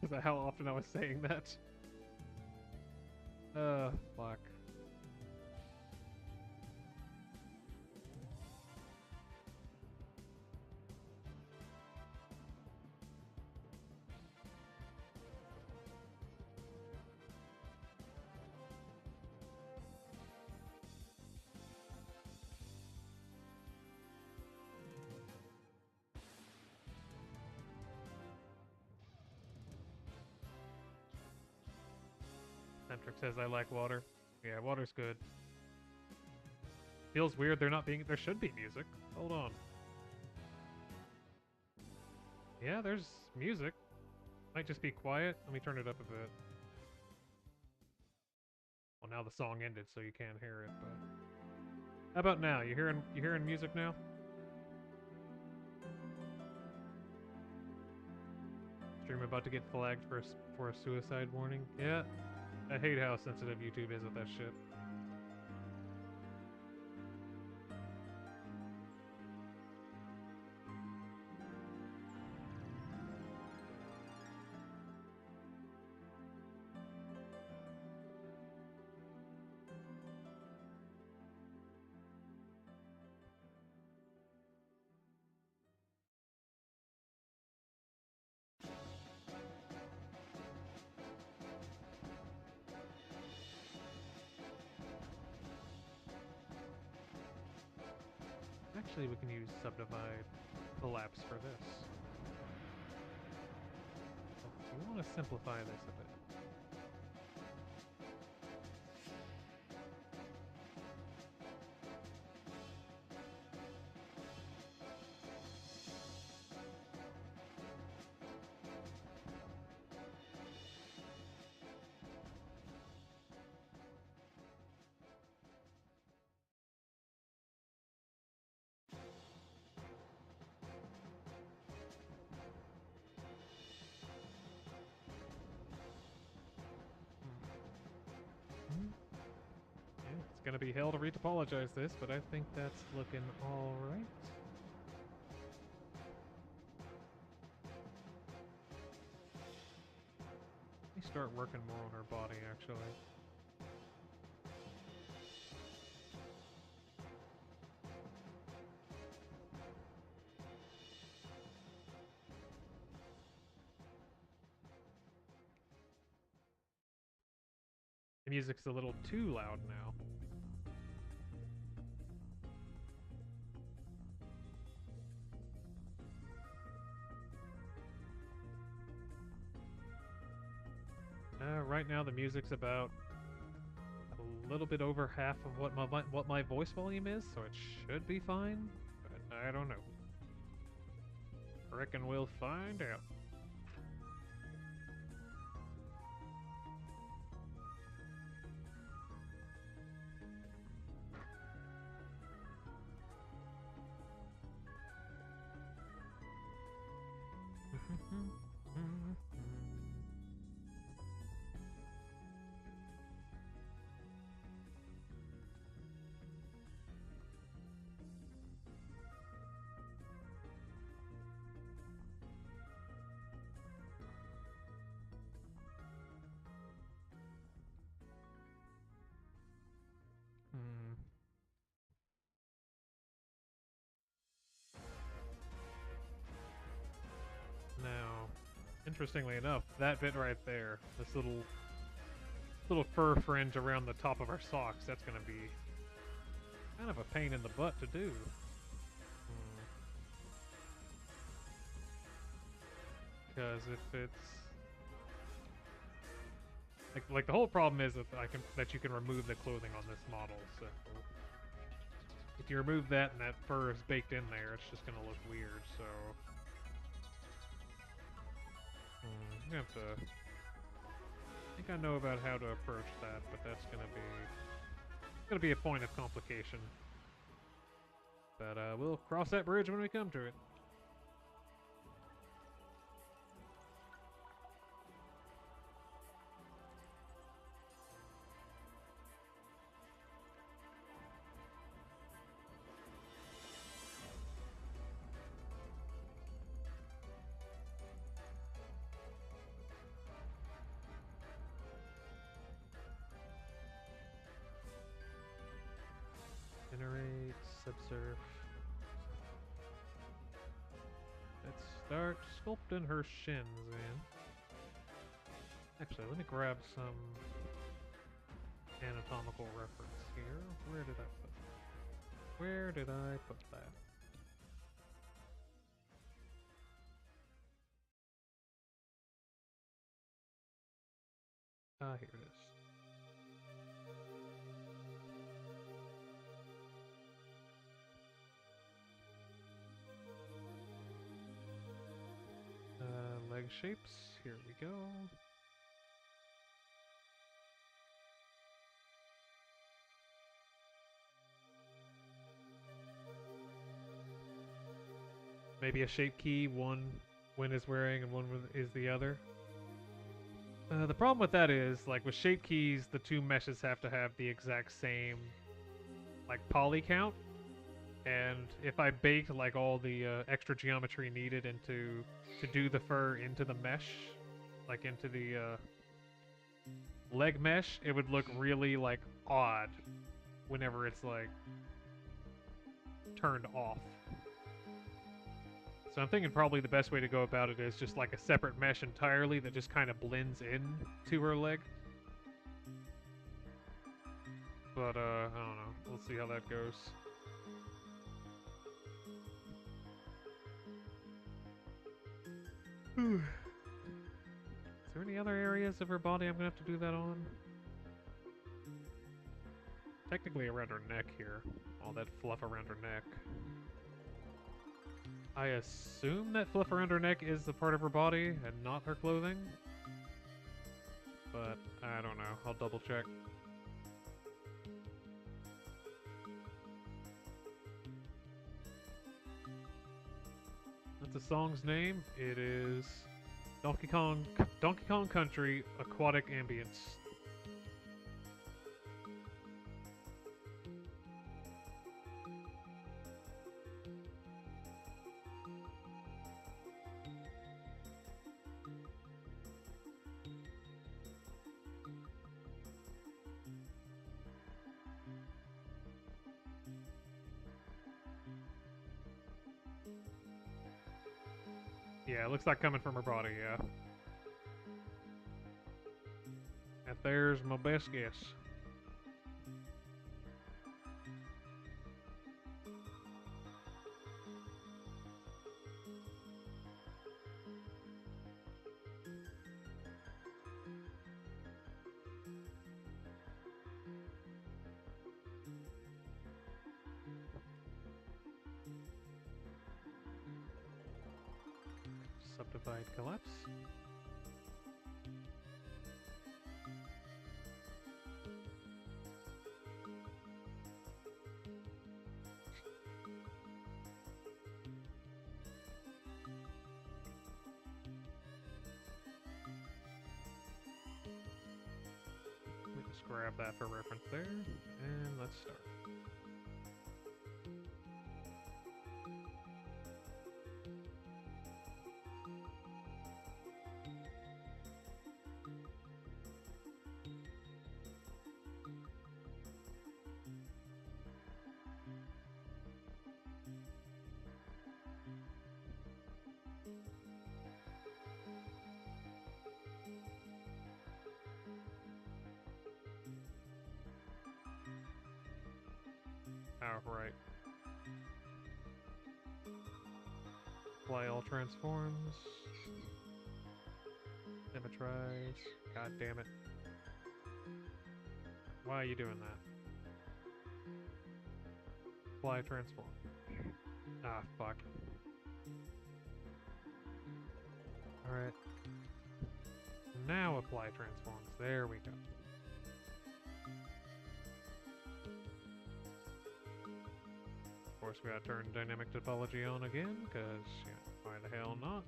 Speaker 1: Is that how often I was saying that? Fuck. Centric says I like water. Yeah, water's good. Feels weird there should be music. Hold on. Yeah, there's music. Might just be quiet. Let me turn it up a bit. Well, now the song ended, so you can't hear it, but... How about now? You hearing music now? Stream about to get flagged for a suicide warning. Yeah. I hate how sensitive YouTube is with that shit. Actually, we can use subdivide collapse for this. We want to simplify this a bit. It's gonna be hell to retopologize this, but I think that's looking alright. Let me start working more on her body, actually. The music's a little too loud now. right now the music's about a little bit over half of what my voice volume is, so it should be fine. But I don't know. Reckon we'll find out. Now, interestingly enough, that bit right there, this little fur fringe around the top of our socks, that's gonna be kind of a pain in the butt to do. Because if it's like the whole problem is that you can remove the clothing on this model, so if you remove that and that fur is baked in there, it's just gonna look weird, so I'm gonna have to I think I know about how to approach that, but that's gonna be a point of complication. But we'll cross that bridge when we come to it. Generate, subsurf. Let's start sculpting her shins, man. Actually, let me grab some anatomical reference here. Where did I put that? Ah, here it is. Leg shapes, here we go. Maybe a shape key, one Win is wearing and one is the other. The problem with that is, like with shape keys, the two meshes have to have the exact same, like, poly count. And if I baked like all the extra geometry needed to do the fur into the mesh, like into the leg mesh, it would look really like odd whenever it's like turned off. So I'm thinking probably the best way to go about it is just like a separate mesh entirely that just kind of blends in to her leg. But I don't know. We'll see how that goes. Is there any other areas of her body I'm gonna have to do that on? Technically around her neck here. All that fluff around her neck. I assume that fluff around her neck is the part of her body and not her clothing. But I don't know. I'll double check. That's the song's name. It is Donkey Kong Country Aquatic Ambience. Yeah, it looks like coming from her body, yeah. And there's my best guess. Divide collapse. Let me just grab that for reference there, and let's start. Oh, right. Apply all transforms. Symmetrize. God damn it. Why are you doing that? Apply transform. Ah, fuck. Alright. Now apply transforms. There we go. Of course, we gotta turn dynamic topology on again, because, yeah, why the hell not?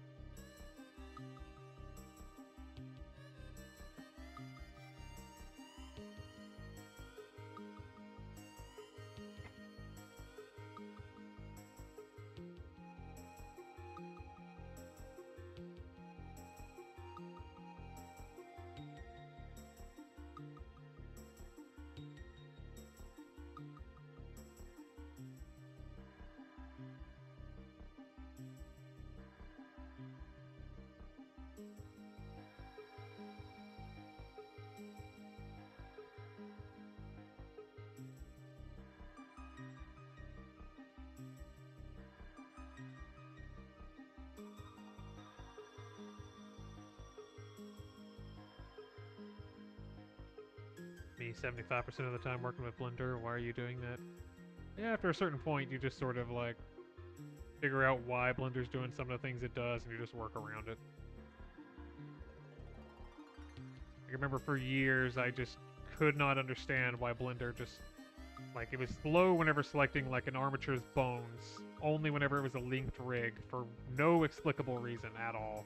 Speaker 1: Me 75% of the time working with Blender, why are you doing that? Yeah, after a certain point, you just sort of, like, figure out why Blender's doing some of the things it does, and you just work around it. I remember for years, I just could not understand why Blender just, like, it was slow whenever selecting, like, an armature's bones, only whenever it was a linked rig, for no explicable reason at all.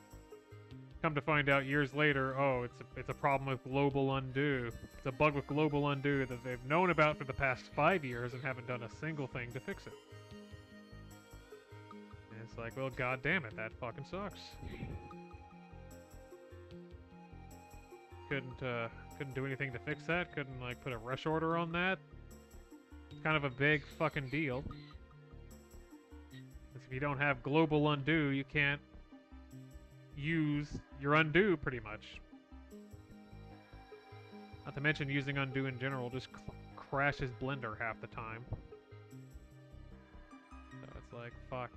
Speaker 1: Come to find out years later, oh, it's a problem with global undo. It's a bug with global undo that they've known about for the past 5 years and haven't done a single thing to fix it. And it's like, well, god damn it, that fucking sucks. Couldn't do anything to fix that. Couldn't, like, put a rush order on that. It's kind of a big fucking deal. Because if you don't have global undo, you can't use your undo, pretty much. Not to mention using undo in general just crashes Blender half the time. So it's like, fuck.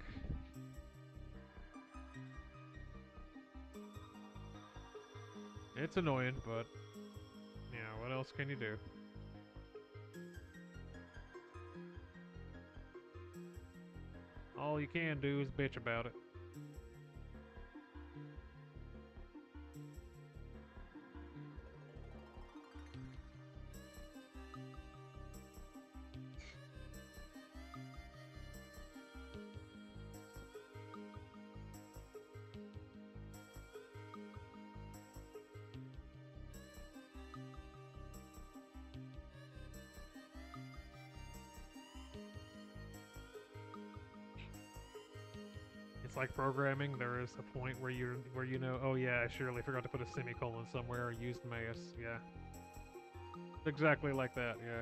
Speaker 1: It's annoying, but, you know, what else can you do? All you can do is bitch about it. It's like programming. There is a point where you know, oh yeah, I surely forgot to put a semicolon somewhere or used mass. Yeah. Exactly like that, yeah.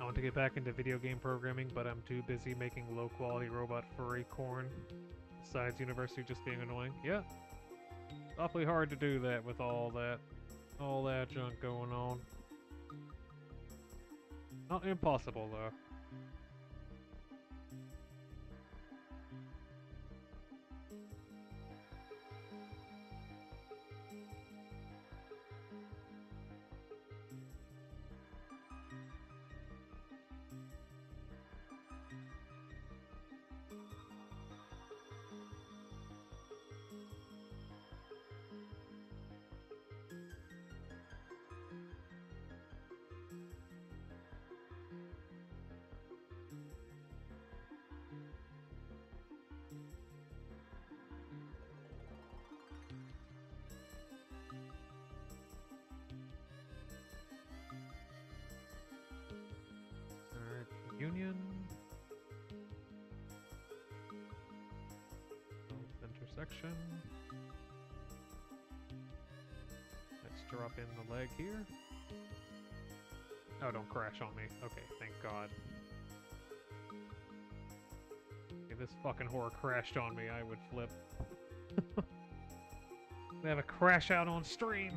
Speaker 1: I want to get back into video game programming, but I'm too busy making low-quality robot furry corn. Besides university just being annoying. Yeah. Awfully hard to do that with all that junk going on. Not impossible, though. Union. Intersection. Let's drop in the leg here. Oh, don't crash on me. Okay, thank God. If this fucking whore crashed on me, I would flip. They have a crash out on stream.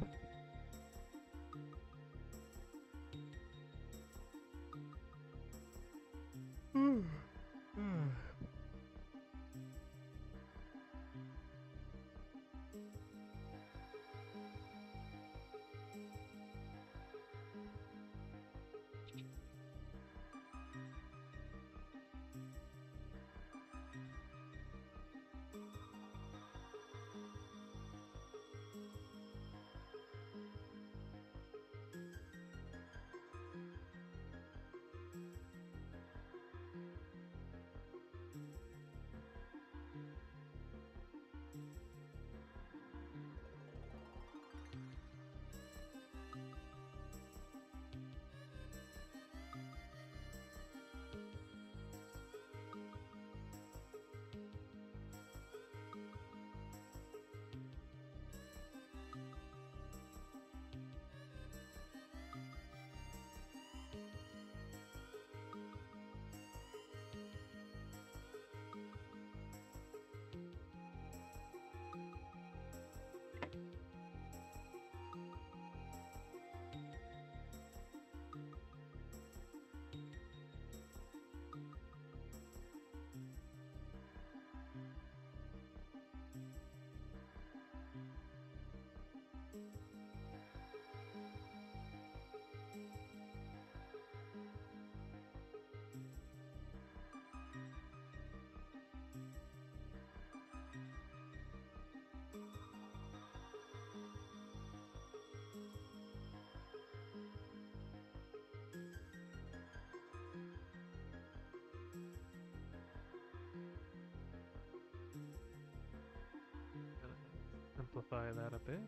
Speaker 1: Simplify that a bit.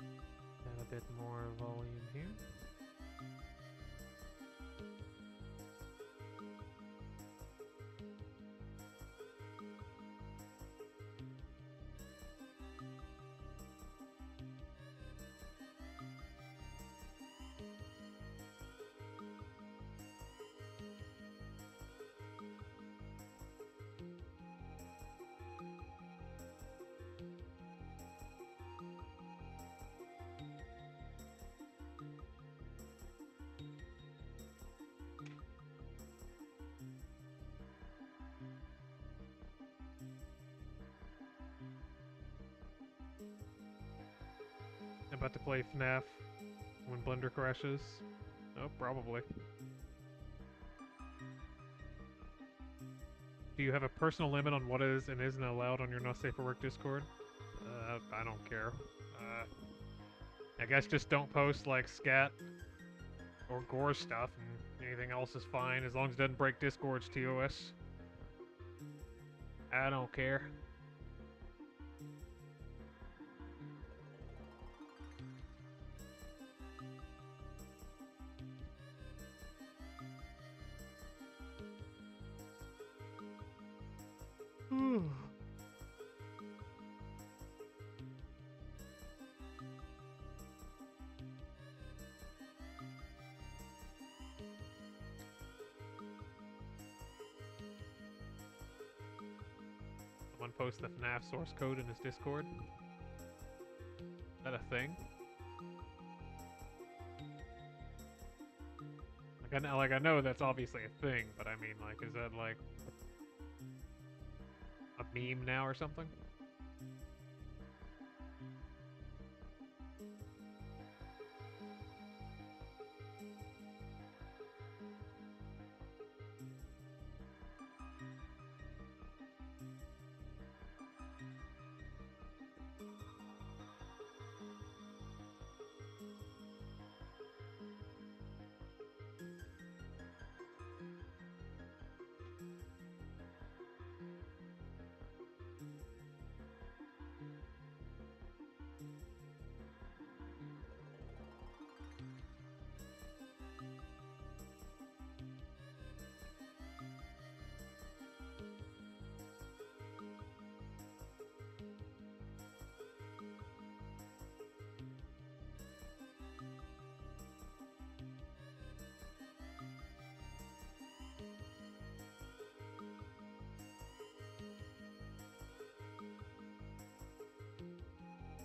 Speaker 1: Add a bit more volume here. About to play FNAF when Blender crashes? Oh, probably. Do you have a personal limit on what is and isn't allowed on your Not Safe for Work Discord? I don't care. I guess just don't post like scat or gore stuff, and anything else is fine as long as it doesn't break Discord's TOS. I don't care. someone post the FNAF source code in his Discord? Is that a thing? Like I know that's obviously a thing, but I mean, like, is that like a meme now or something?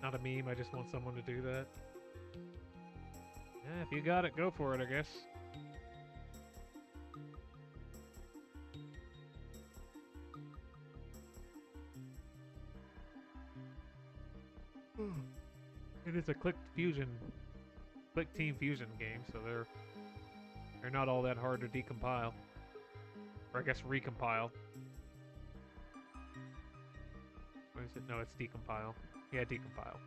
Speaker 1: Not a meme, I just want someone to do that. Yeah, if you got it, go for it, I guess. It is a click team fusion game, so they're not all that hard to decompile. Or I guess recompile. What is it? No, it's decompile. Yeah, decompile.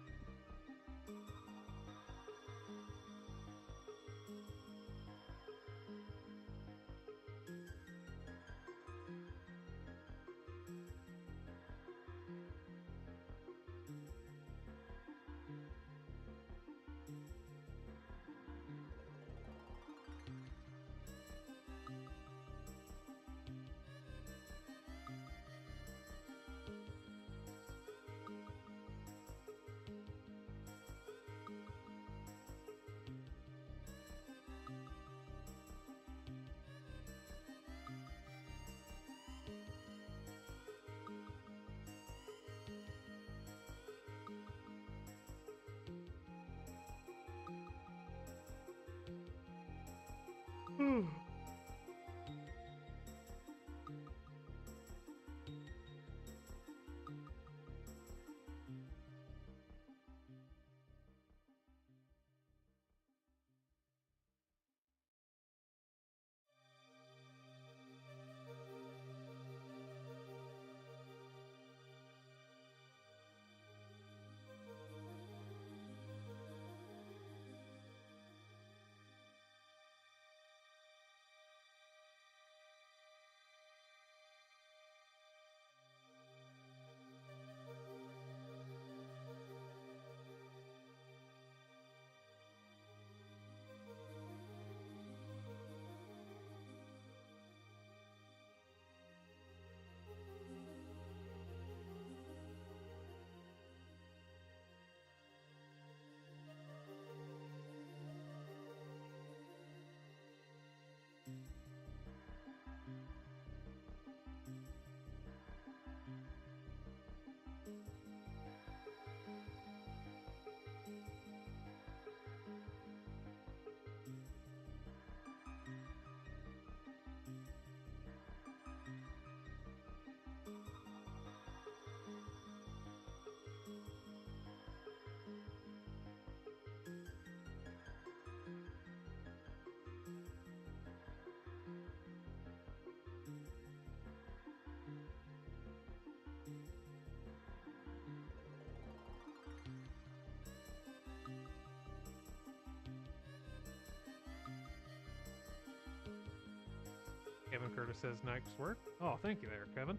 Speaker 1: Kevin Curtis says nice work. Oh, thank you there, Kevin.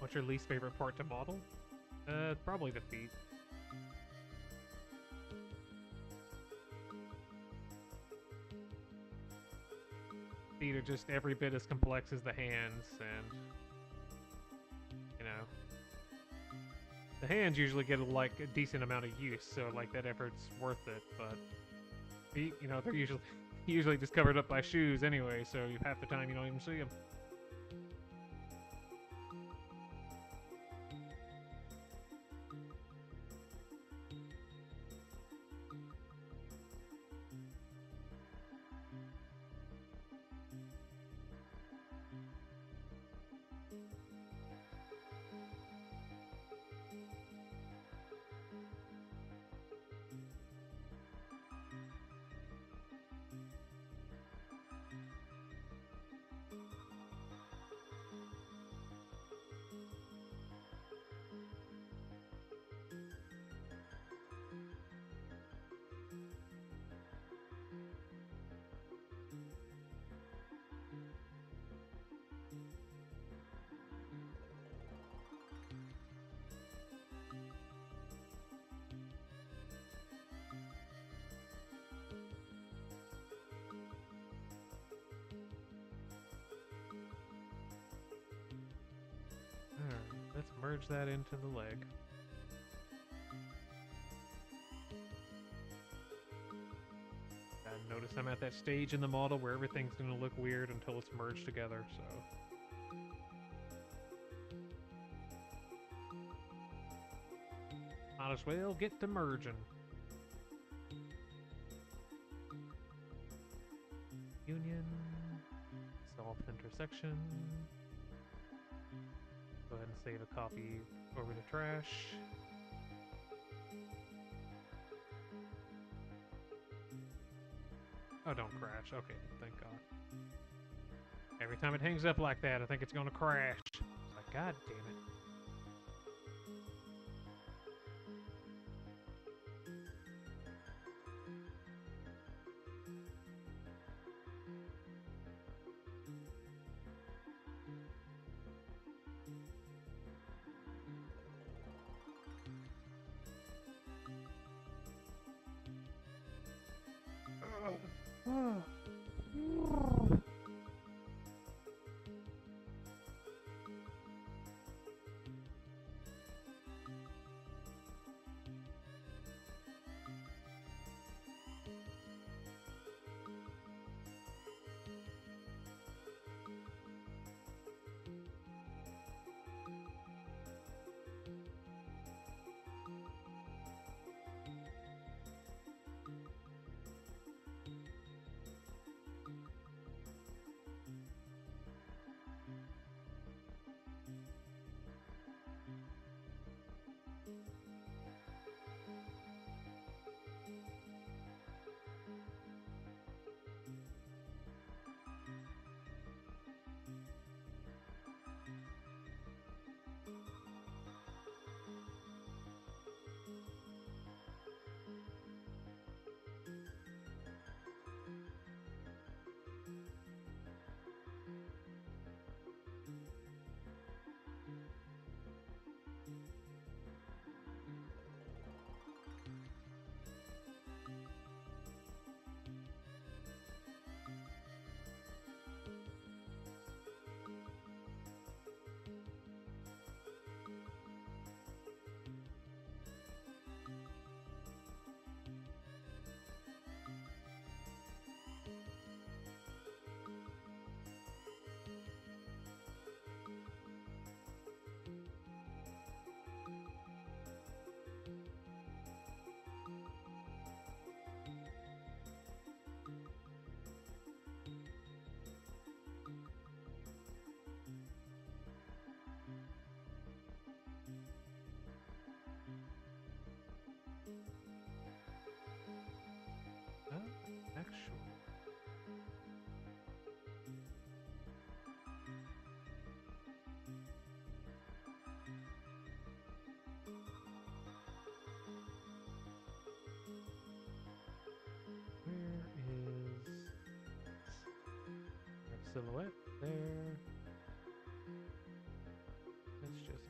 Speaker 1: What's your least favorite part to model? Probably the feet. Feet are just every bit as complex as the hands, and you know, the hands usually get like a decent amount of use, so like that effort's worth it. But feet, you know, they're usually just covered up by shoes anyway, so half the time you don't even see them. Let's merge that into the leg. And notice I'm at that stage in the model where everything's going to look weird until it's merged together, so... Might as well get to merging. Union. Solve intersection. Go ahead and save a copy over the trash. Oh, don't crash. Okay, thank God. Every time it hangs up like that, I think it's gonna crash. Like, God damn it. Actually... Where is... silhouette there. Let's just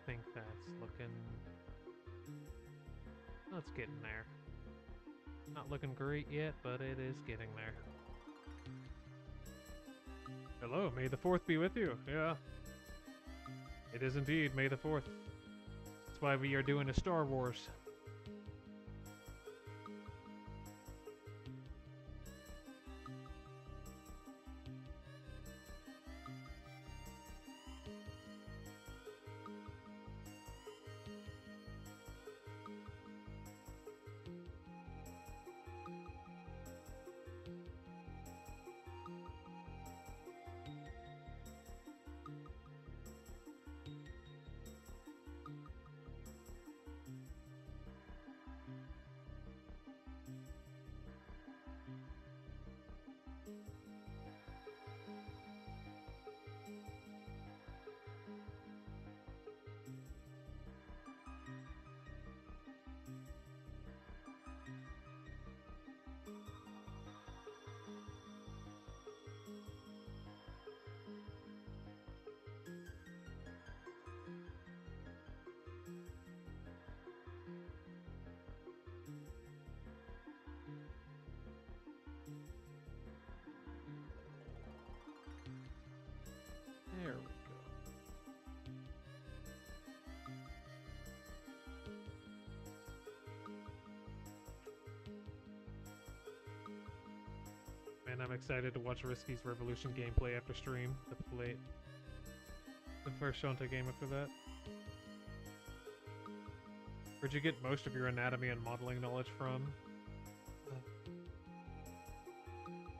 Speaker 1: think that's looking... Oh, it's getting there. Not looking great yet, but it is getting there. Hello, may the 4th be with you. Yeah. It is indeed May the 4th. That's why we are doing a Star Wars. There we go. Man, I'm excited to watch Risky's Revolution gameplay after stream. The first Shonta game after that. Where'd you get most of your anatomy and modeling knowledge from?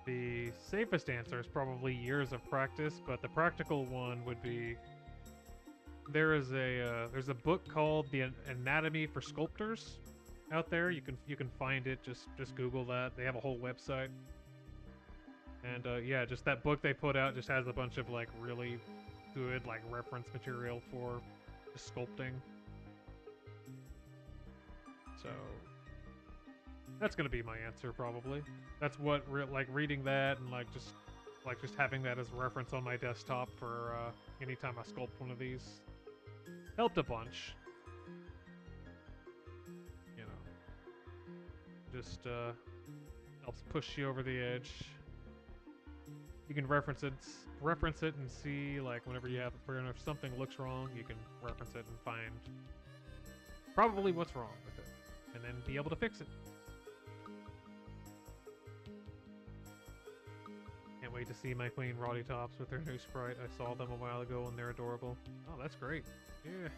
Speaker 1: The safest answer is probably years of practice, but the practical one would be there's a book called The Anatomy for Sculptors out there. You can find it. Just Google that. They have a whole website. And yeah, just that book they put out just has a bunch of like really good like reference material for just sculpting. So that's gonna be my answer probably. That's what like reading that and like just having that as reference on my desktop for anytime I sculpt one of these helped a bunch. You know, just helps push you over the edge. You can reference it and see like whenever if something looks wrong, you can reference it and find probably what's wrong with it, and then be able to fix it. Can't wait to see my Queen Roddy Tops with their new sprite. I saw them a while ago and they're adorable. Oh, that's great. Yeah.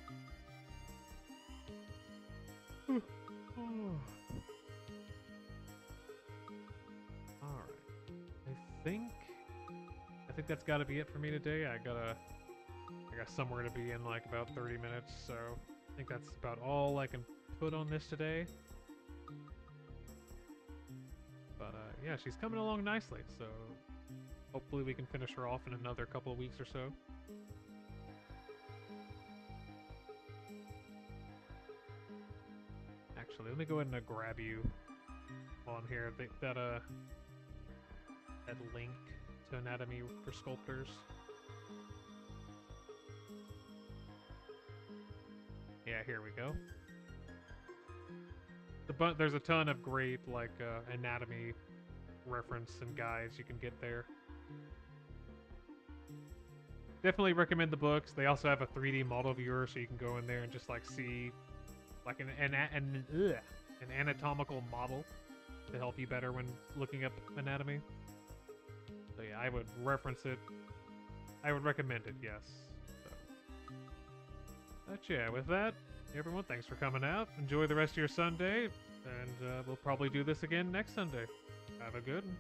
Speaker 1: Alright. I think that's gotta be it for me today. I got somewhere to be in like about 30 minutes, so I think that's about all I can put on this today. But yeah, she's coming along nicely, so hopefully we can finish her off in another couple of weeks or so. Actually, let me go ahead and grab you while I'm here. That link to Anatomy for Sculptors. Yeah, here we go. There's a ton of great like anatomy reference and guides you can get there. Definitely recommend the books. They also have a 3D model viewer, so you can go in there and just like see like an anatomical model to help you better when looking up anatomy. So yeah, I would reference it. I would recommend it, yes. So. But yeah, with that, everyone, thanks for coming out. Enjoy the rest of your Sunday, and we'll probably do this again next Sunday. Have a good one.